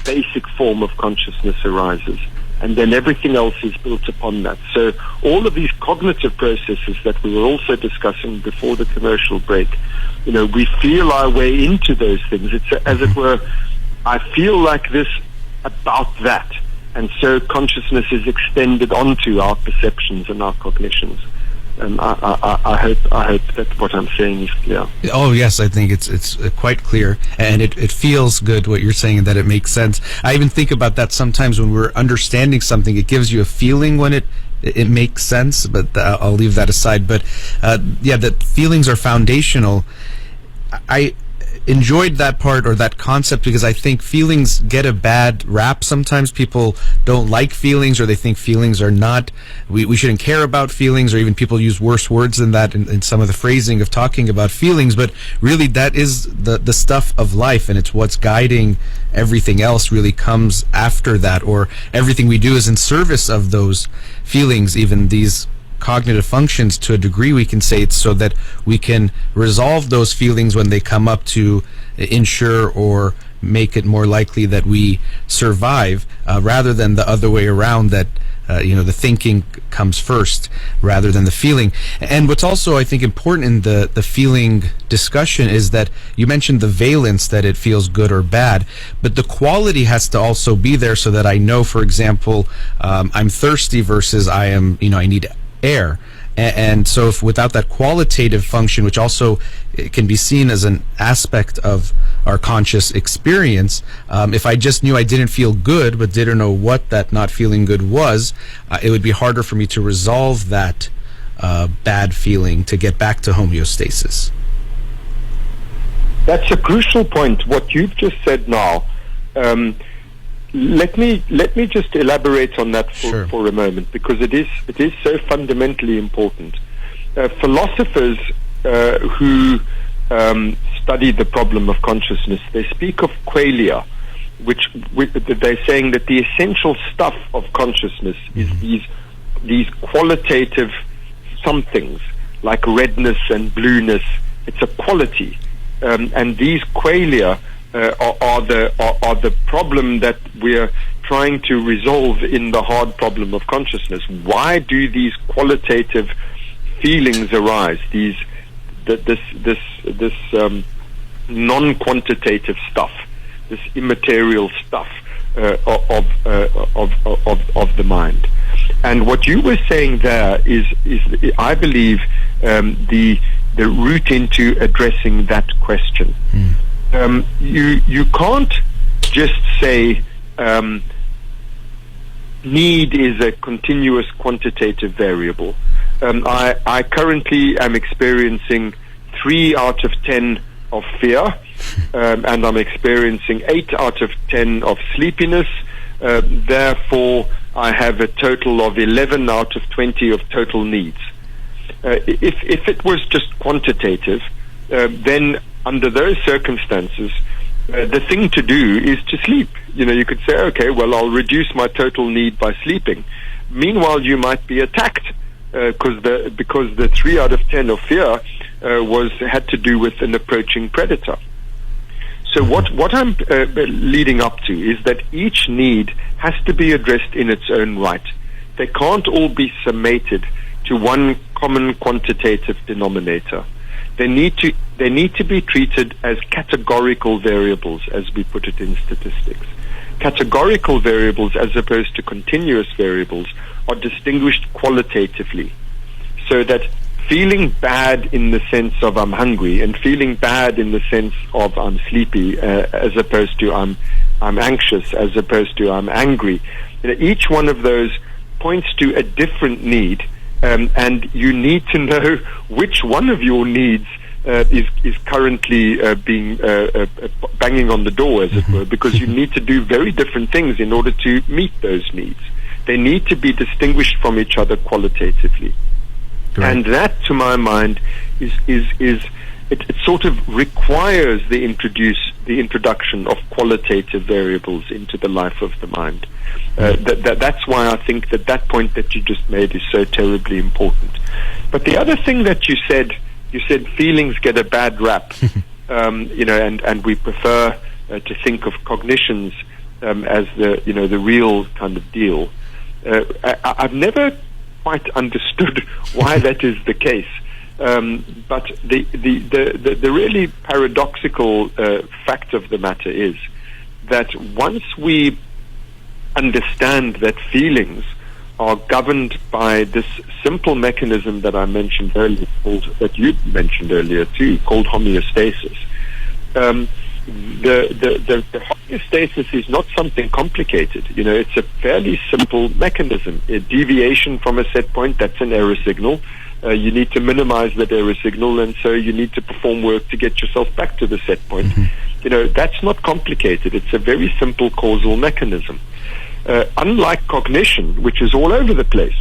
basic form of consciousness arises. And then everything else is built upon that. So all of these cognitive processes that we were also discussing before the commercial break, we feel our way into those things. It's as it were, I feel like this about that. And so consciousness is extended onto our perceptions and our cognitions. And I hope that what I'm saying is clear. Oh yes, I think it's quite clear, and it feels good what you're saying, and that it makes sense. I even think about that sometimes when we're understanding something. It gives you a feeling when it makes sense, but I'll leave that aside. But that feelings are foundational. I enjoyed that part, or that concept, because I think feelings get a bad rap sometimes. People don't like feelings, or they think feelings are not, we shouldn't care about feelings, or even people use worse words than that in some of the phrasing of talking about feelings. But really, that is the stuff of life, and it's what's guiding everything else. Really comes after that, or everything we do is in service of those feelings. Even these cognitive functions, to a degree, we can say it's so that we can resolve those feelings when they come up, to ensure or make it more likely that we survive, rather than the other way around, that the thinking comes first rather than the feeling. And what's also, I think, important in the feeling discussion is that you mentioned the valence, that it feels good or bad, but the quality has to also be there, so that I know, for example, I'm thirsty versus I need air. And so if without that qualitative function, which also can be seen as an aspect of our conscious experience, if I just knew I didn't feel good but didn't know what that not feeling good was, it would be harder for me to resolve that bad feeling, to get back to homeostasis. That's a crucial point, what you've just said now. Let me just elaborate on that for a moment, because it is so fundamentally important. Philosophers who study the problem of consciousness, they speak of qualia, which they're saying that the essential stuff of consciousness is these qualitative somethings like redness and blueness. It's a quality, and these qualia are the problem that we're trying to resolve in the hard problem of consciousness. Why do these qualitative feelings arise? This non-quantitative stuff, this immaterial stuff of the mind. And what you were saying there is I believe, the route into addressing that question. You can't just say need is a continuous quantitative variable. I currently am experiencing 3 out of 10 of fear, and I'm experiencing 8 out of 10 of sleepiness. Therefore, I have a total of 11 out of 20 of total needs. If it was just quantitative, then under those circumstances, the thing to do is to sleep. You could say, okay, well, I'll reduce my total need by sleeping. Meanwhile, you might be attacked because the 3 out of 10 of fear had to do with an approaching predator. So what I'm leading up to is that each need has to be addressed in its own right. They can't all be summated to one common quantitative denominator. They need to be treated as categorical variables, as we put it in statistics. Categorical variables, as opposed to continuous variables, are distinguished qualitatively, so that feeling bad in the sense of I'm hungry, and feeling bad in the sense of I'm sleepy, as opposed to I'm anxious, as opposed to I'm angry. Each one of those points to a different need, and you need to know which one of your needs is currently being banging on the door, as it were, because you need to do very different things in order to meet those needs. They need to be distinguished from each other qualitatively. Right. And that, to my mind, it sort of requires the introduction of qualitative variables into the life of the mind. That's why I think that point that you just made is so terribly important. But the other thing that you said feelings get a bad rap, and we prefer to think of cognitions as the real kind of deal. I've never quite understood why that is the case. But the really paradoxical fact of the matter is that once we understand that feelings are governed by this simple mechanism that I mentioned earlier, that you mentioned earlier too, called homeostasis. The homeostasis is not something complicated. It's a fairly simple mechanism. A deviation from a set point, that's an error signal. You need to minimize that error signal, and so you need to perform work to get yourself back to the set point. That's not complicated. It's a very simple causal mechanism. Unlike cognition, which is all over the place,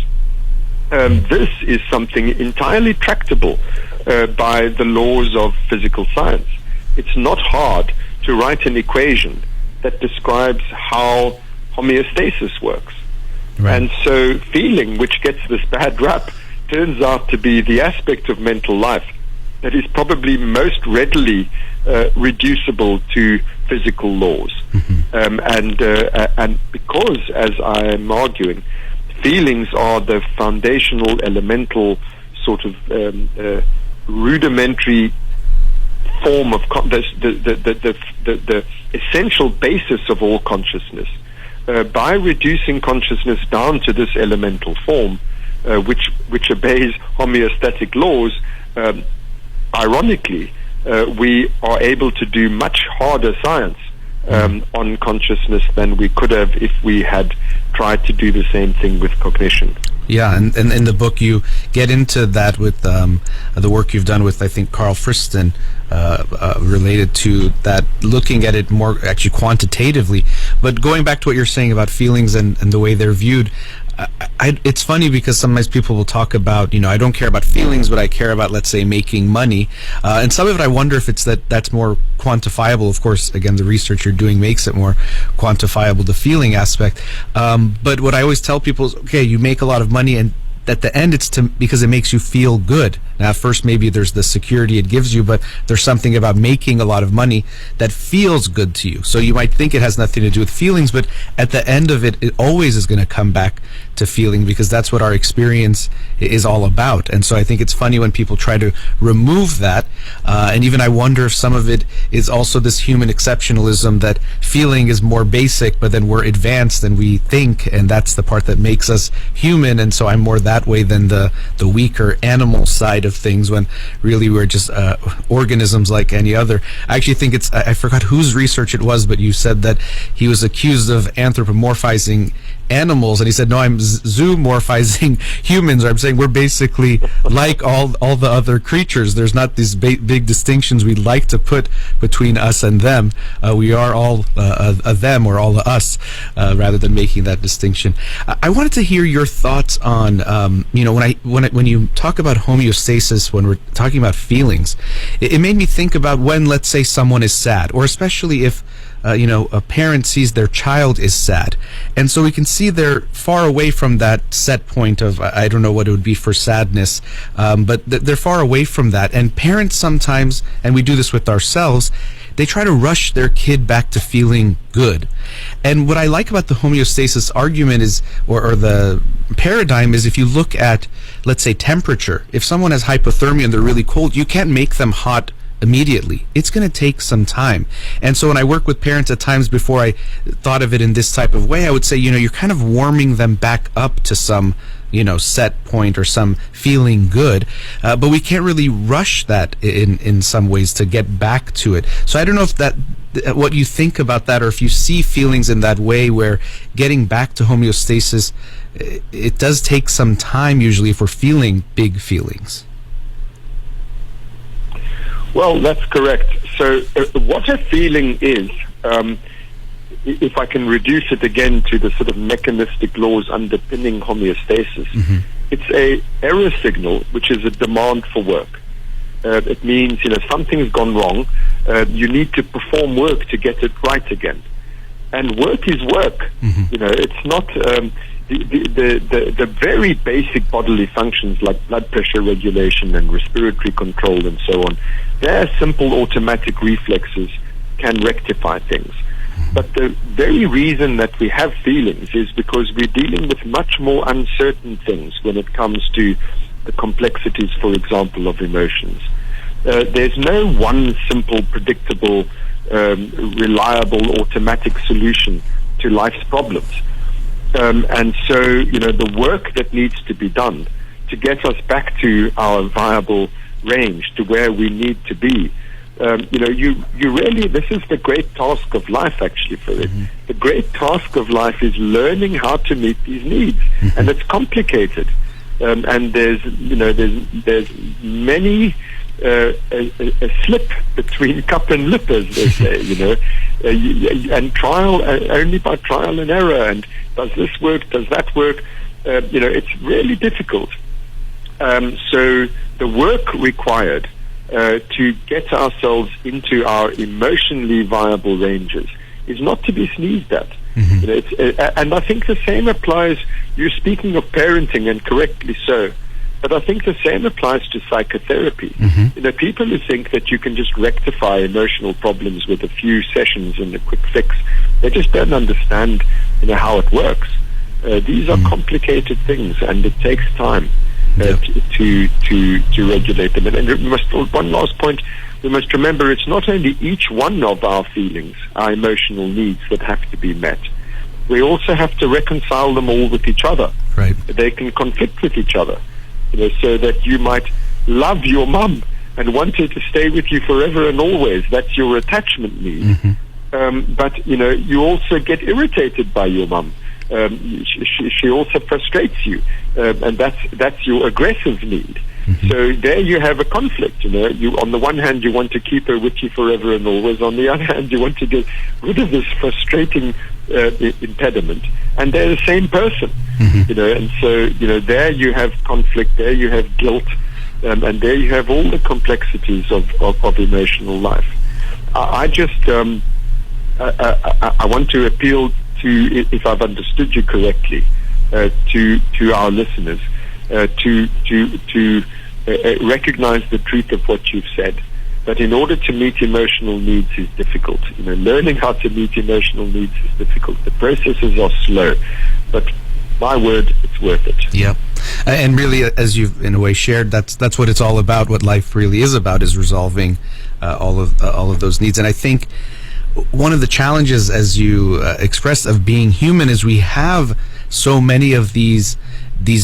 this is something entirely tractable by the laws of physical science. It's not hard to write an equation that describes how homeostasis works. Right. And so feeling, which gets this bad rap, turns out to be the aspect of mental life that is probably most readily reducible to physical laws. And because, as I am arguing, feelings are the foundational, elemental, sort of rudimentary form of the essential basis of all consciousness, by reducing consciousness down to this elemental form, which obeys homeostatic laws, ironically, we are able to do much harder science on consciousness than we could have if we had tried to do the same thing with cognition. Yeah, and in the book you get into that with the work you've done with, I think, Carl Friston, related to that, looking at it more actually quantitatively. But going back to what you're saying about feelings and the way they're viewed, it's funny because sometimes people will talk about, I don't care about feelings, but I care about, let's say, making money. And some of it, I wonder if it's that's more quantifiable. Of course, again, the research you're doing makes it more quantifiable, the feeling aspect. But what I always tell people is, okay, you make a lot of money, and at the end it's because it makes you feel good. Now, at first maybe there's the security it gives you, but there's something about making a lot of money that feels good to you. So you might think it has nothing to do with feelings, but at the end of it, it always is going to come back to feeling, because that's what our experience is all about. And so I think it's funny when people try to remove that, and even I wonder if some of it is also this human exceptionalism, that feeling is more basic, but then we're advanced and we think, and that's the part that makes us human. And so I'm more that way than the weaker animal side of things, when really we're just organisms like any other. I actually think I forgot whose research it was, but you said that he was accused of anthropomorphizing animals, and he said, no, I'm zoomorphizing humans, or I'm saying we're basically like all the other creatures. There's not these big distinctions we like to put between us and them. We are all a them, or all a us, rather than making that distinction. I wanted to hear your thoughts on when you talk about homeostasis, when we're talking about feelings, it made me think about when, let's say, someone is sad, or especially if a parent sees their child is sad, and so we can see they're far away from that set point of, I don't know what it would be for sadness, but they're far away from that. And parents sometimes, and we do this with ourselves, they try to rush their kid back to feeling good. And what I like about the homeostasis argument is, or the paradigm is, if you look at, let's say, temperature, if someone has hypothermia and they're really cold, you can't make them hot immediately. It's going to take some time. And so when I work with parents, at times before I thought of it in this type of way, I would say, you're kind of warming them back up to some set point or some feeling good, but we can't really rush that in some ways to get back to it. So I don't know if that, what you think about that, or if you see feelings in that way where getting back to homeostasis, it does take some time usually if we're feeling big feelings. Well, that's correct. So what a feeling is, if I can reduce it again to the sort of mechanistic laws underpinning homeostasis, it's a error signal, which is a demand for work. It means, something's gone wrong. You need to perform work to get it right again. And work is work. It's not the very basic bodily functions like blood pressure regulation and respiratory control and so on. Their simple automatic reflexes can rectify things. But the very reason that we have feelings is because we're dealing with much more uncertain things when it comes to the complexities, for example, of emotions. There's no one simple, predictable, reliable, automatic solution to life's problems. And so, the work that needs to be done to get us back to our viable range, to where we need to be, you really, this is the great task of life, actually, Farid. The great task of life is learning how to meet these needs, and it's complicated. And there's many a slip between cup and lip, as they say, and trial, only by trial and error. And does this work? Does that work? It's really difficult. So the work required to get ourselves into our emotionally viable ranges is not to be sneezed at. And I think the same applies. You're speaking of parenting, and correctly so. But I think the same applies to psychotherapy. People who think that you can just rectify emotional problems with a few sessions and a quick fix, they just don't understand, how it works. These are complicated things, and it takes time to regulate them. And one last point, we must remember it's not only each one of our feelings, our emotional needs, that have to be met. We also have to reconcile them all with each other. Right. They can conflict with each other. So that you might love your mum and want her to stay with you forever and always. That's your attachment need. But, you also get irritated by your mum. She also frustrates you. And that's your aggressive need. So there you have a conflict. You, on the one hand, you want to keep her with you forever and always. On the other hand, you want to get rid of this frustrating impediment. And they're the same person. And so, there you have conflict, there you have guilt, and there you have all the complexities of emotional life. I want to appeal to, if I've understood you correctly, to our listeners, to recognize the truth of what you've said. That in order to meet emotional needs is difficult. Learning how to meet emotional needs is difficult. The processes are slow, but my word, it's worth it. Yep. And really, as you've in a way shared, that's what it's all about. What life really is about is resolving all of those needs. And I think one of the challenges, as you expressed, of being human is we have so many of these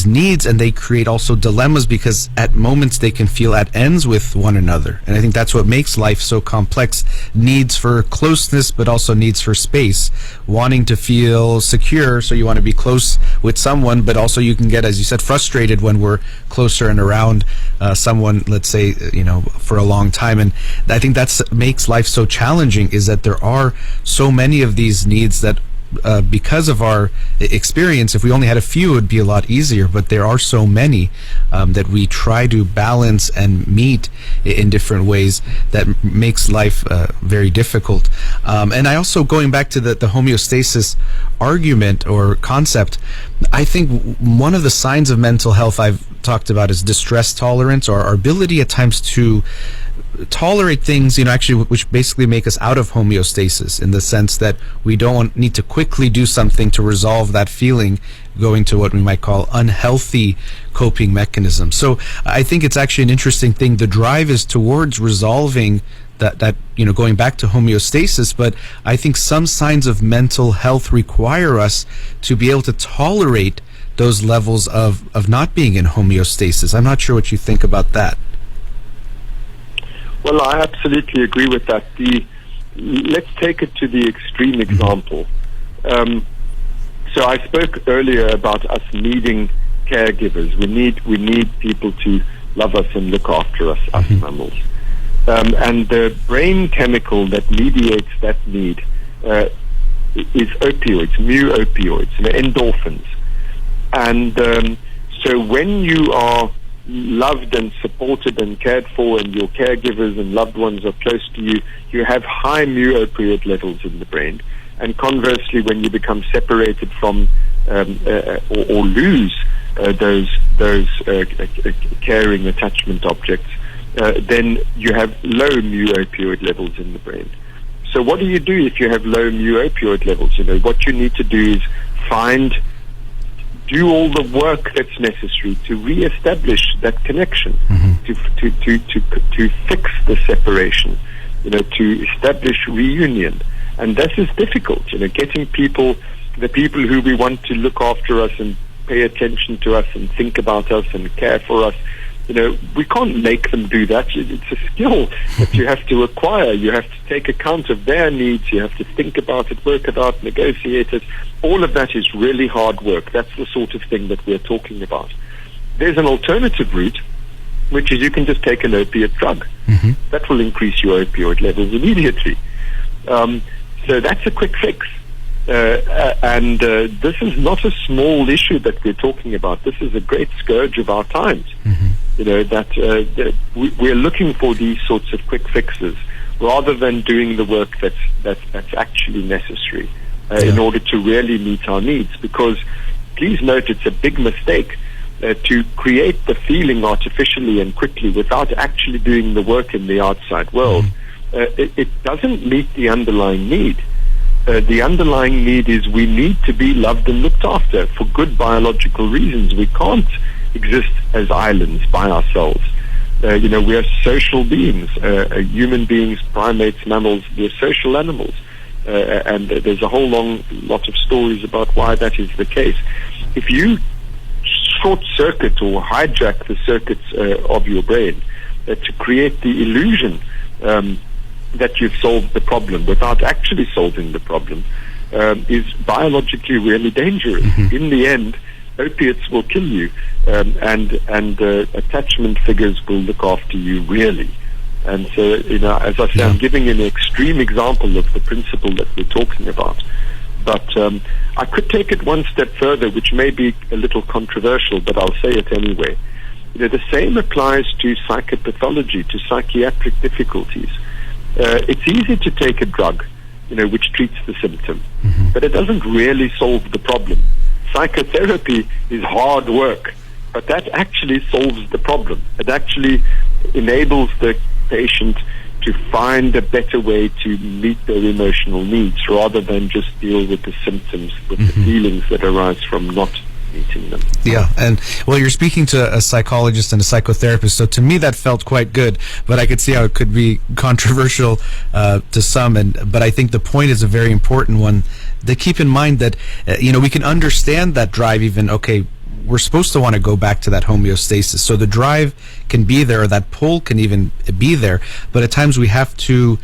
needs, and they create also dilemmas because at moments they can feel at ends with one another. And I think that's what makes life so complex. Needs for closeness, but also needs for space. Wanting to feel secure, so you want to be close with someone, but also you can get, as you said, frustrated when we're closer and around someone, let's say, for a long time. And I think that's makes life so challenging, is that there are so many of these needs that because of our experience, if we only had a few, it would be a lot easier. But there are so many that we try to balance and meet in different ways that makes life very difficult. And I also, going back to the homeostasis argument or concept, I think one of the signs of mental health I've talked about is distress tolerance, or our ability at times to tolerate things, actually, which basically make us out of homeostasis, in the sense that we don't need to quickly do something to resolve that feeling, going to what we might call unhealthy coping mechanisms. So I think it's actually an interesting thing. The drive is towards resolving that going back to homeostasis, but I think some signs of mental health require us to be able to tolerate those levels of not being in homeostasis. I'm not sure what you think about that. Well, I absolutely agree with that. Let's take it to the extreme example. So I spoke earlier about us needing caregivers. We need people to love us and look after us, us mammals. And the brain chemical that mediates that need is opioids, mu opioids, endorphins. And so when you are loved and supported and cared for, and your caregivers and loved ones are close to you, you have high mu opioid levels in the brain. And conversely, when you become separated from or lose those caring attachment objects, then you have low mu opioid levels in the brain. So what do you do if you have low mu opioid levels? What you need to do is do all the work that's necessary to reestablish that connection, to fix the separation, to establish reunion. And this is difficult, getting the people who we want to look after us and pay attention to us and think about us and care for us. We can't make them do that. It's a skill that you have to acquire. You have to take account of their needs. You have to think about it, work it out, negotiate it. All of that is really hard work. That's the sort of thing that we're talking about. There's an alternative route, which is you can just take an opiate drug. That will increase your opioid levels immediately. So that's a quick fix. And this is not a small issue that we're talking about. This is a great scourge of our times. That we're looking for these sorts of quick fixes rather than doing the work that's actually necessary in order to really meet our needs. Because please note, it's a big mistake to create the feeling artificially and quickly without actually doing the work in the outside world. It doesn't meet the underlying need. The underlying need is we need to be loved and looked after for good biological reasons. We can't exist as islands by ourselves. We are social beings, human beings, primates, mammals. We're social animals. And there's a whole lot of stories about why that is the case. If you short-circuit or hijack the circuits of your brain to create the illusion that you've solved the problem without actually solving the problem, is biologically really dangerous. In the end, opiates will kill you, and attachment figures will look after you really. And so, as I say, I'm giving an extreme example of the principle that we're talking about. But I could take it one step further, which may be a little controversial, but I'll say it anyway. The same applies to psychopathology, to psychiatric difficulties. It's easy to take a drug, which treats the symptom, but it doesn't really solve the problem. Psychotherapy is hard work, but that actually solves the problem. It actually enables the patient to find a better way to meet their emotional needs rather than just deal with the symptoms, with the feelings that arise from not meeting them. Yeah, and well, you're speaking to a psychologist and a psychotherapist, so to me that felt quite good, but I could see how it could be controversial to some, but I think the point is a very important one, to keep in mind that we can understand that drive even, we're supposed to want to go back to that homeostasis. So the drive can be there, or that pull can even be there, but at times we have to,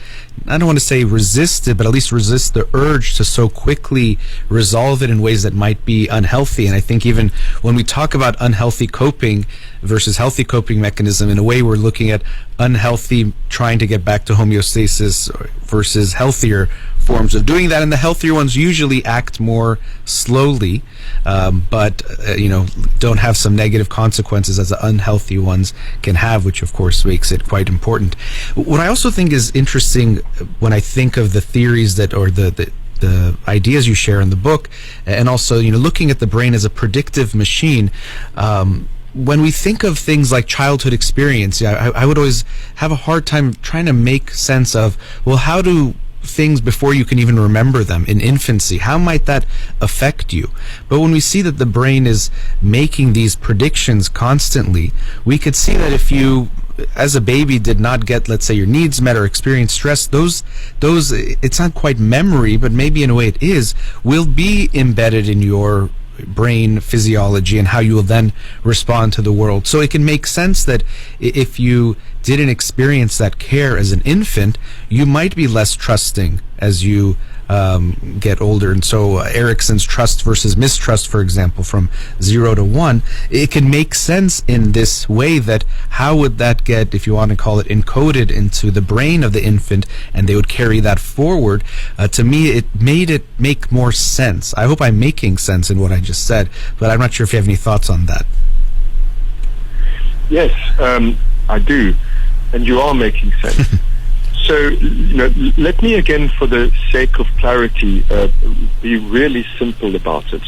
I don't want to say resist it, but at least resist the urge to so quickly resolve it in ways that might be unhealthy. And I think even when we talk about unhealthy coping versus healthy coping mechanism, in a way we're looking at unhealthy trying to get back to homeostasis versus healthier forms of doing that, and the healthier ones usually act more slowly, but don't have some negative consequences as the unhealthy ones can have, which of course makes it quite important. What I also think is interesting when I think of the theories that, or the ideas you share in the book, and also looking at the brain as a predictive machine, when we think of things like childhood experience, I would always have a hard time trying to make sense of, well, how do things before you can even remember them in infancy, how might that affect you? But when we see that the brain is making these predictions constantly, we could see that if you, as a baby, did not get, let's say, your needs met or experience stress, those it's not quite memory, but maybe in a way it is, will be embedded in your brain physiology and how you will then respond to the world. So it can make sense that if you didn't experience that care as an infant, you might be less trusting as you get older. And so Erickson's trust versus mistrust, for example, from 0 to 1, it can make sense in this way that how would that get, if you want to call it, encoded into the brain of the infant, and they would carry that forward. To me, it made it make more sense. I hope I'm making sense in what I just said, but I'm not sure if you have any thoughts on that. Yes, I do, and you are making sense. So, let me again, for the sake of clarity, be really simple about it.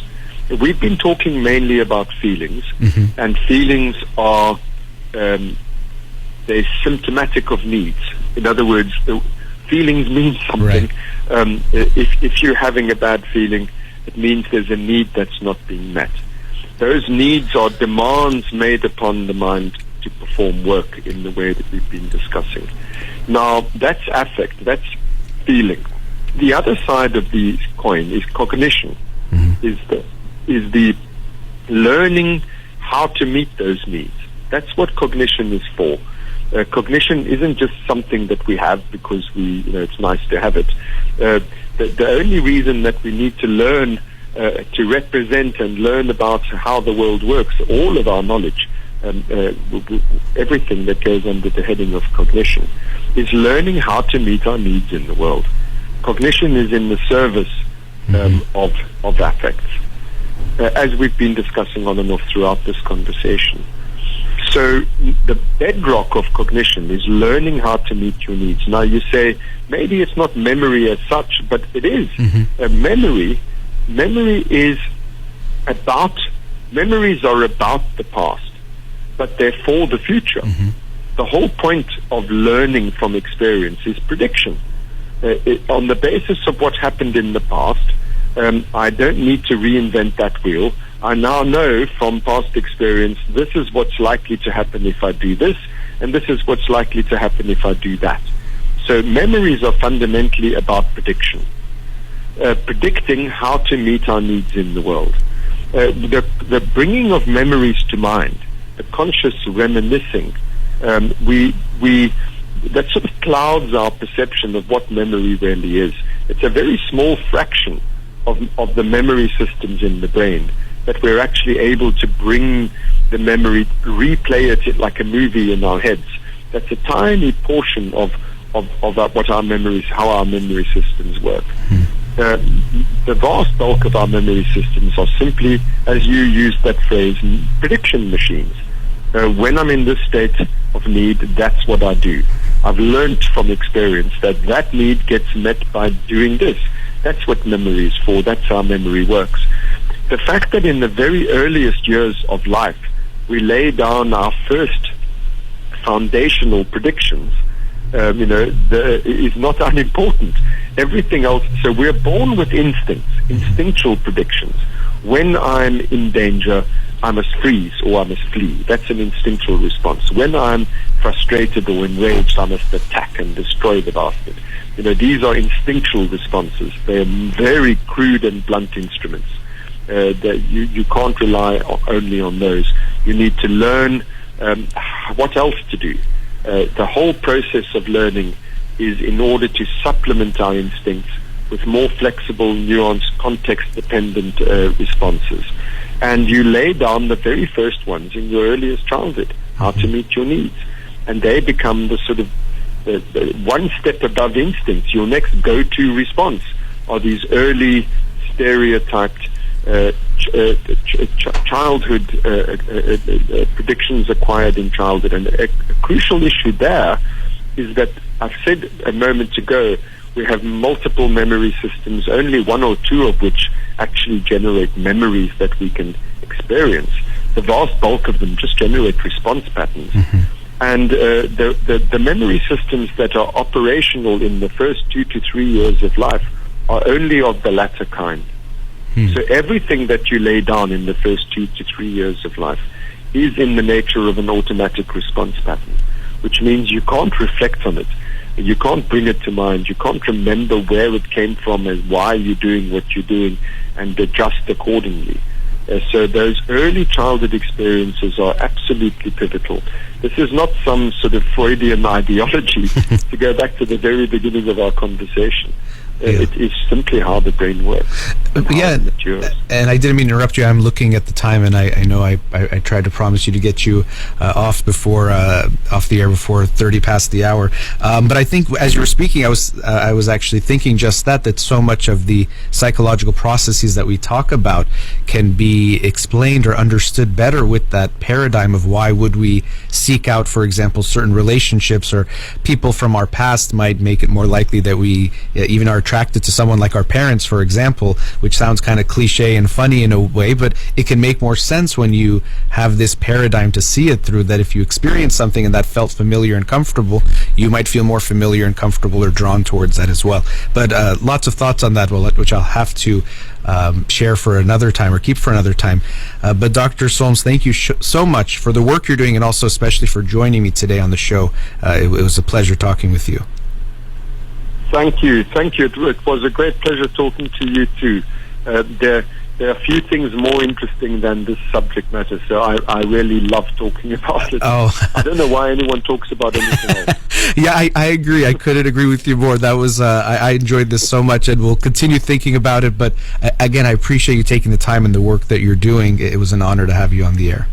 We've been talking mainly about feelings, and feelings are they're symptomatic of needs. In other words, feelings mean something. Right. If you're having a bad feeling, it means there's a need that's not being met. Those needs are demands made upon the mind to perform work in the way that we've been discussing. Now, that's affect, that's feeling. The other side of the coin is cognition, is the learning how to meet those needs. That's what cognition is for. Cognition isn't just something that we have because it's nice to have it. The only reason that we need to learn to represent and learn about how the world works, all of our knowledge, everything that goes under the heading of cognition, is learning how to meet our needs in the world. Cognition is in the service of affects, as we've been discussing on and off throughout this conversation. So the bedrock of cognition is learning how to meet your needs. Now you say, maybe it's not memory as such, but it is. Memories are about the past, but they're for the future. The whole point of learning from experience is prediction. On the basis of what happened in the past, I don't need to reinvent that wheel. I now know from past experience, this is what's likely to happen if I do this, and this is what's likely to happen if I do that. So memories are fundamentally about prediction. Predicting how to meet our needs in the world. The bringing of memories to mind, the conscious reminiscing, that sort of clouds our perception of what memory really is. It's a very small fraction of the memory systems in the brain that we're actually able to bring the memory, replay it like a movie in our heads. That's a tiny portion of what our memories, how our memory systems work. The vast bulk of our memory systems are simply, as you used that phrase, prediction machines. When I'm in this state of need, that's what I do. I've learned from experience that need gets met by doing this. That's what memory is for. That's how memory works. The fact that in the very earliest years of life, we lay down our first foundational predictions, is not unimportant. Everything else, so we're born with instincts, instinctual predictions. When I'm in danger, I must freeze or I must flee. That's an instinctual response. When I'm frustrated or enraged, I must attack and destroy the bastard. These are instinctual responses. They're very crude and blunt instruments. That you can't rely only on those. You need to learn what else to do. The whole process of learning is in order to supplement our instincts with more flexible, nuanced, context-dependent responses. And you lay down the very first ones in your earliest childhood, how to meet your needs. And they become the sort of the one step above instincts. Your next go-to response are these early stereotyped childhood predictions acquired in childhood. And a crucial issue there is that I've said a moment ago, we have multiple memory systems, only one or two of which actually generate memories that we can experience. The vast bulk of them just generate response patterns. And the memory systems that are operational in the first 2 to 3 years of life are only of the latter kind. So everything that you lay down in the first 2 to 3 years of life is in the nature of an automatic response pattern, which means you can't reflect on it. You can't bring it to mind. You can't remember where it came from and why you're doing what you're doing and adjust accordingly. So those early childhood experiences are absolutely pivotal. This is not some sort of Freudian ideology to go back to the very beginning of our conversation. It is simply how the brain works. Yeah, and I didn't mean to interrupt you. I'm looking at the time, and I know I tried to promise you to get you off the air before 30 past the hour. But I think as you were speaking, I was actually thinking just that so much of the psychological processes that we talk about can be explained or understood better with that paradigm of why would we seek out, for example, certain relationships, or people from our past might make it more likely that we even are attracted to someone like our parents, for example, which sounds kind of cliche and funny in a way, but it can make more sense when you have this paradigm to see it through, that if you experience something and that felt familiar and comfortable, you might feel more familiar and comfortable or drawn towards that as well. But lots of thoughts on that, which I'll have to share for another time, or keep for another time. But Dr. Solms, thank you so much for the work you're doing, and also especially for joining me today on the show. It was a pleasure talking with you. Thank you. It was a great pleasure talking to you too. There are few things more interesting than this subject matter, so I really love talking about it. Oh. I don't know why anyone talks about anything else. Yeah, I agree. I couldn't agree with you more. That was I enjoyed this so much, and we'll continue thinking about it. But again, I appreciate you taking the time and the work that you're doing. It was an honor to have you on the air.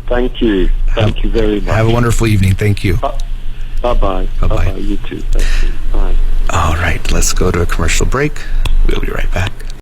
Thank you. Thank you very much. Have a wonderful evening. Thank you. Bye-bye. Bye-bye. You too. Thank you. Bye. All right, let's go to a commercial break. We'll be right back.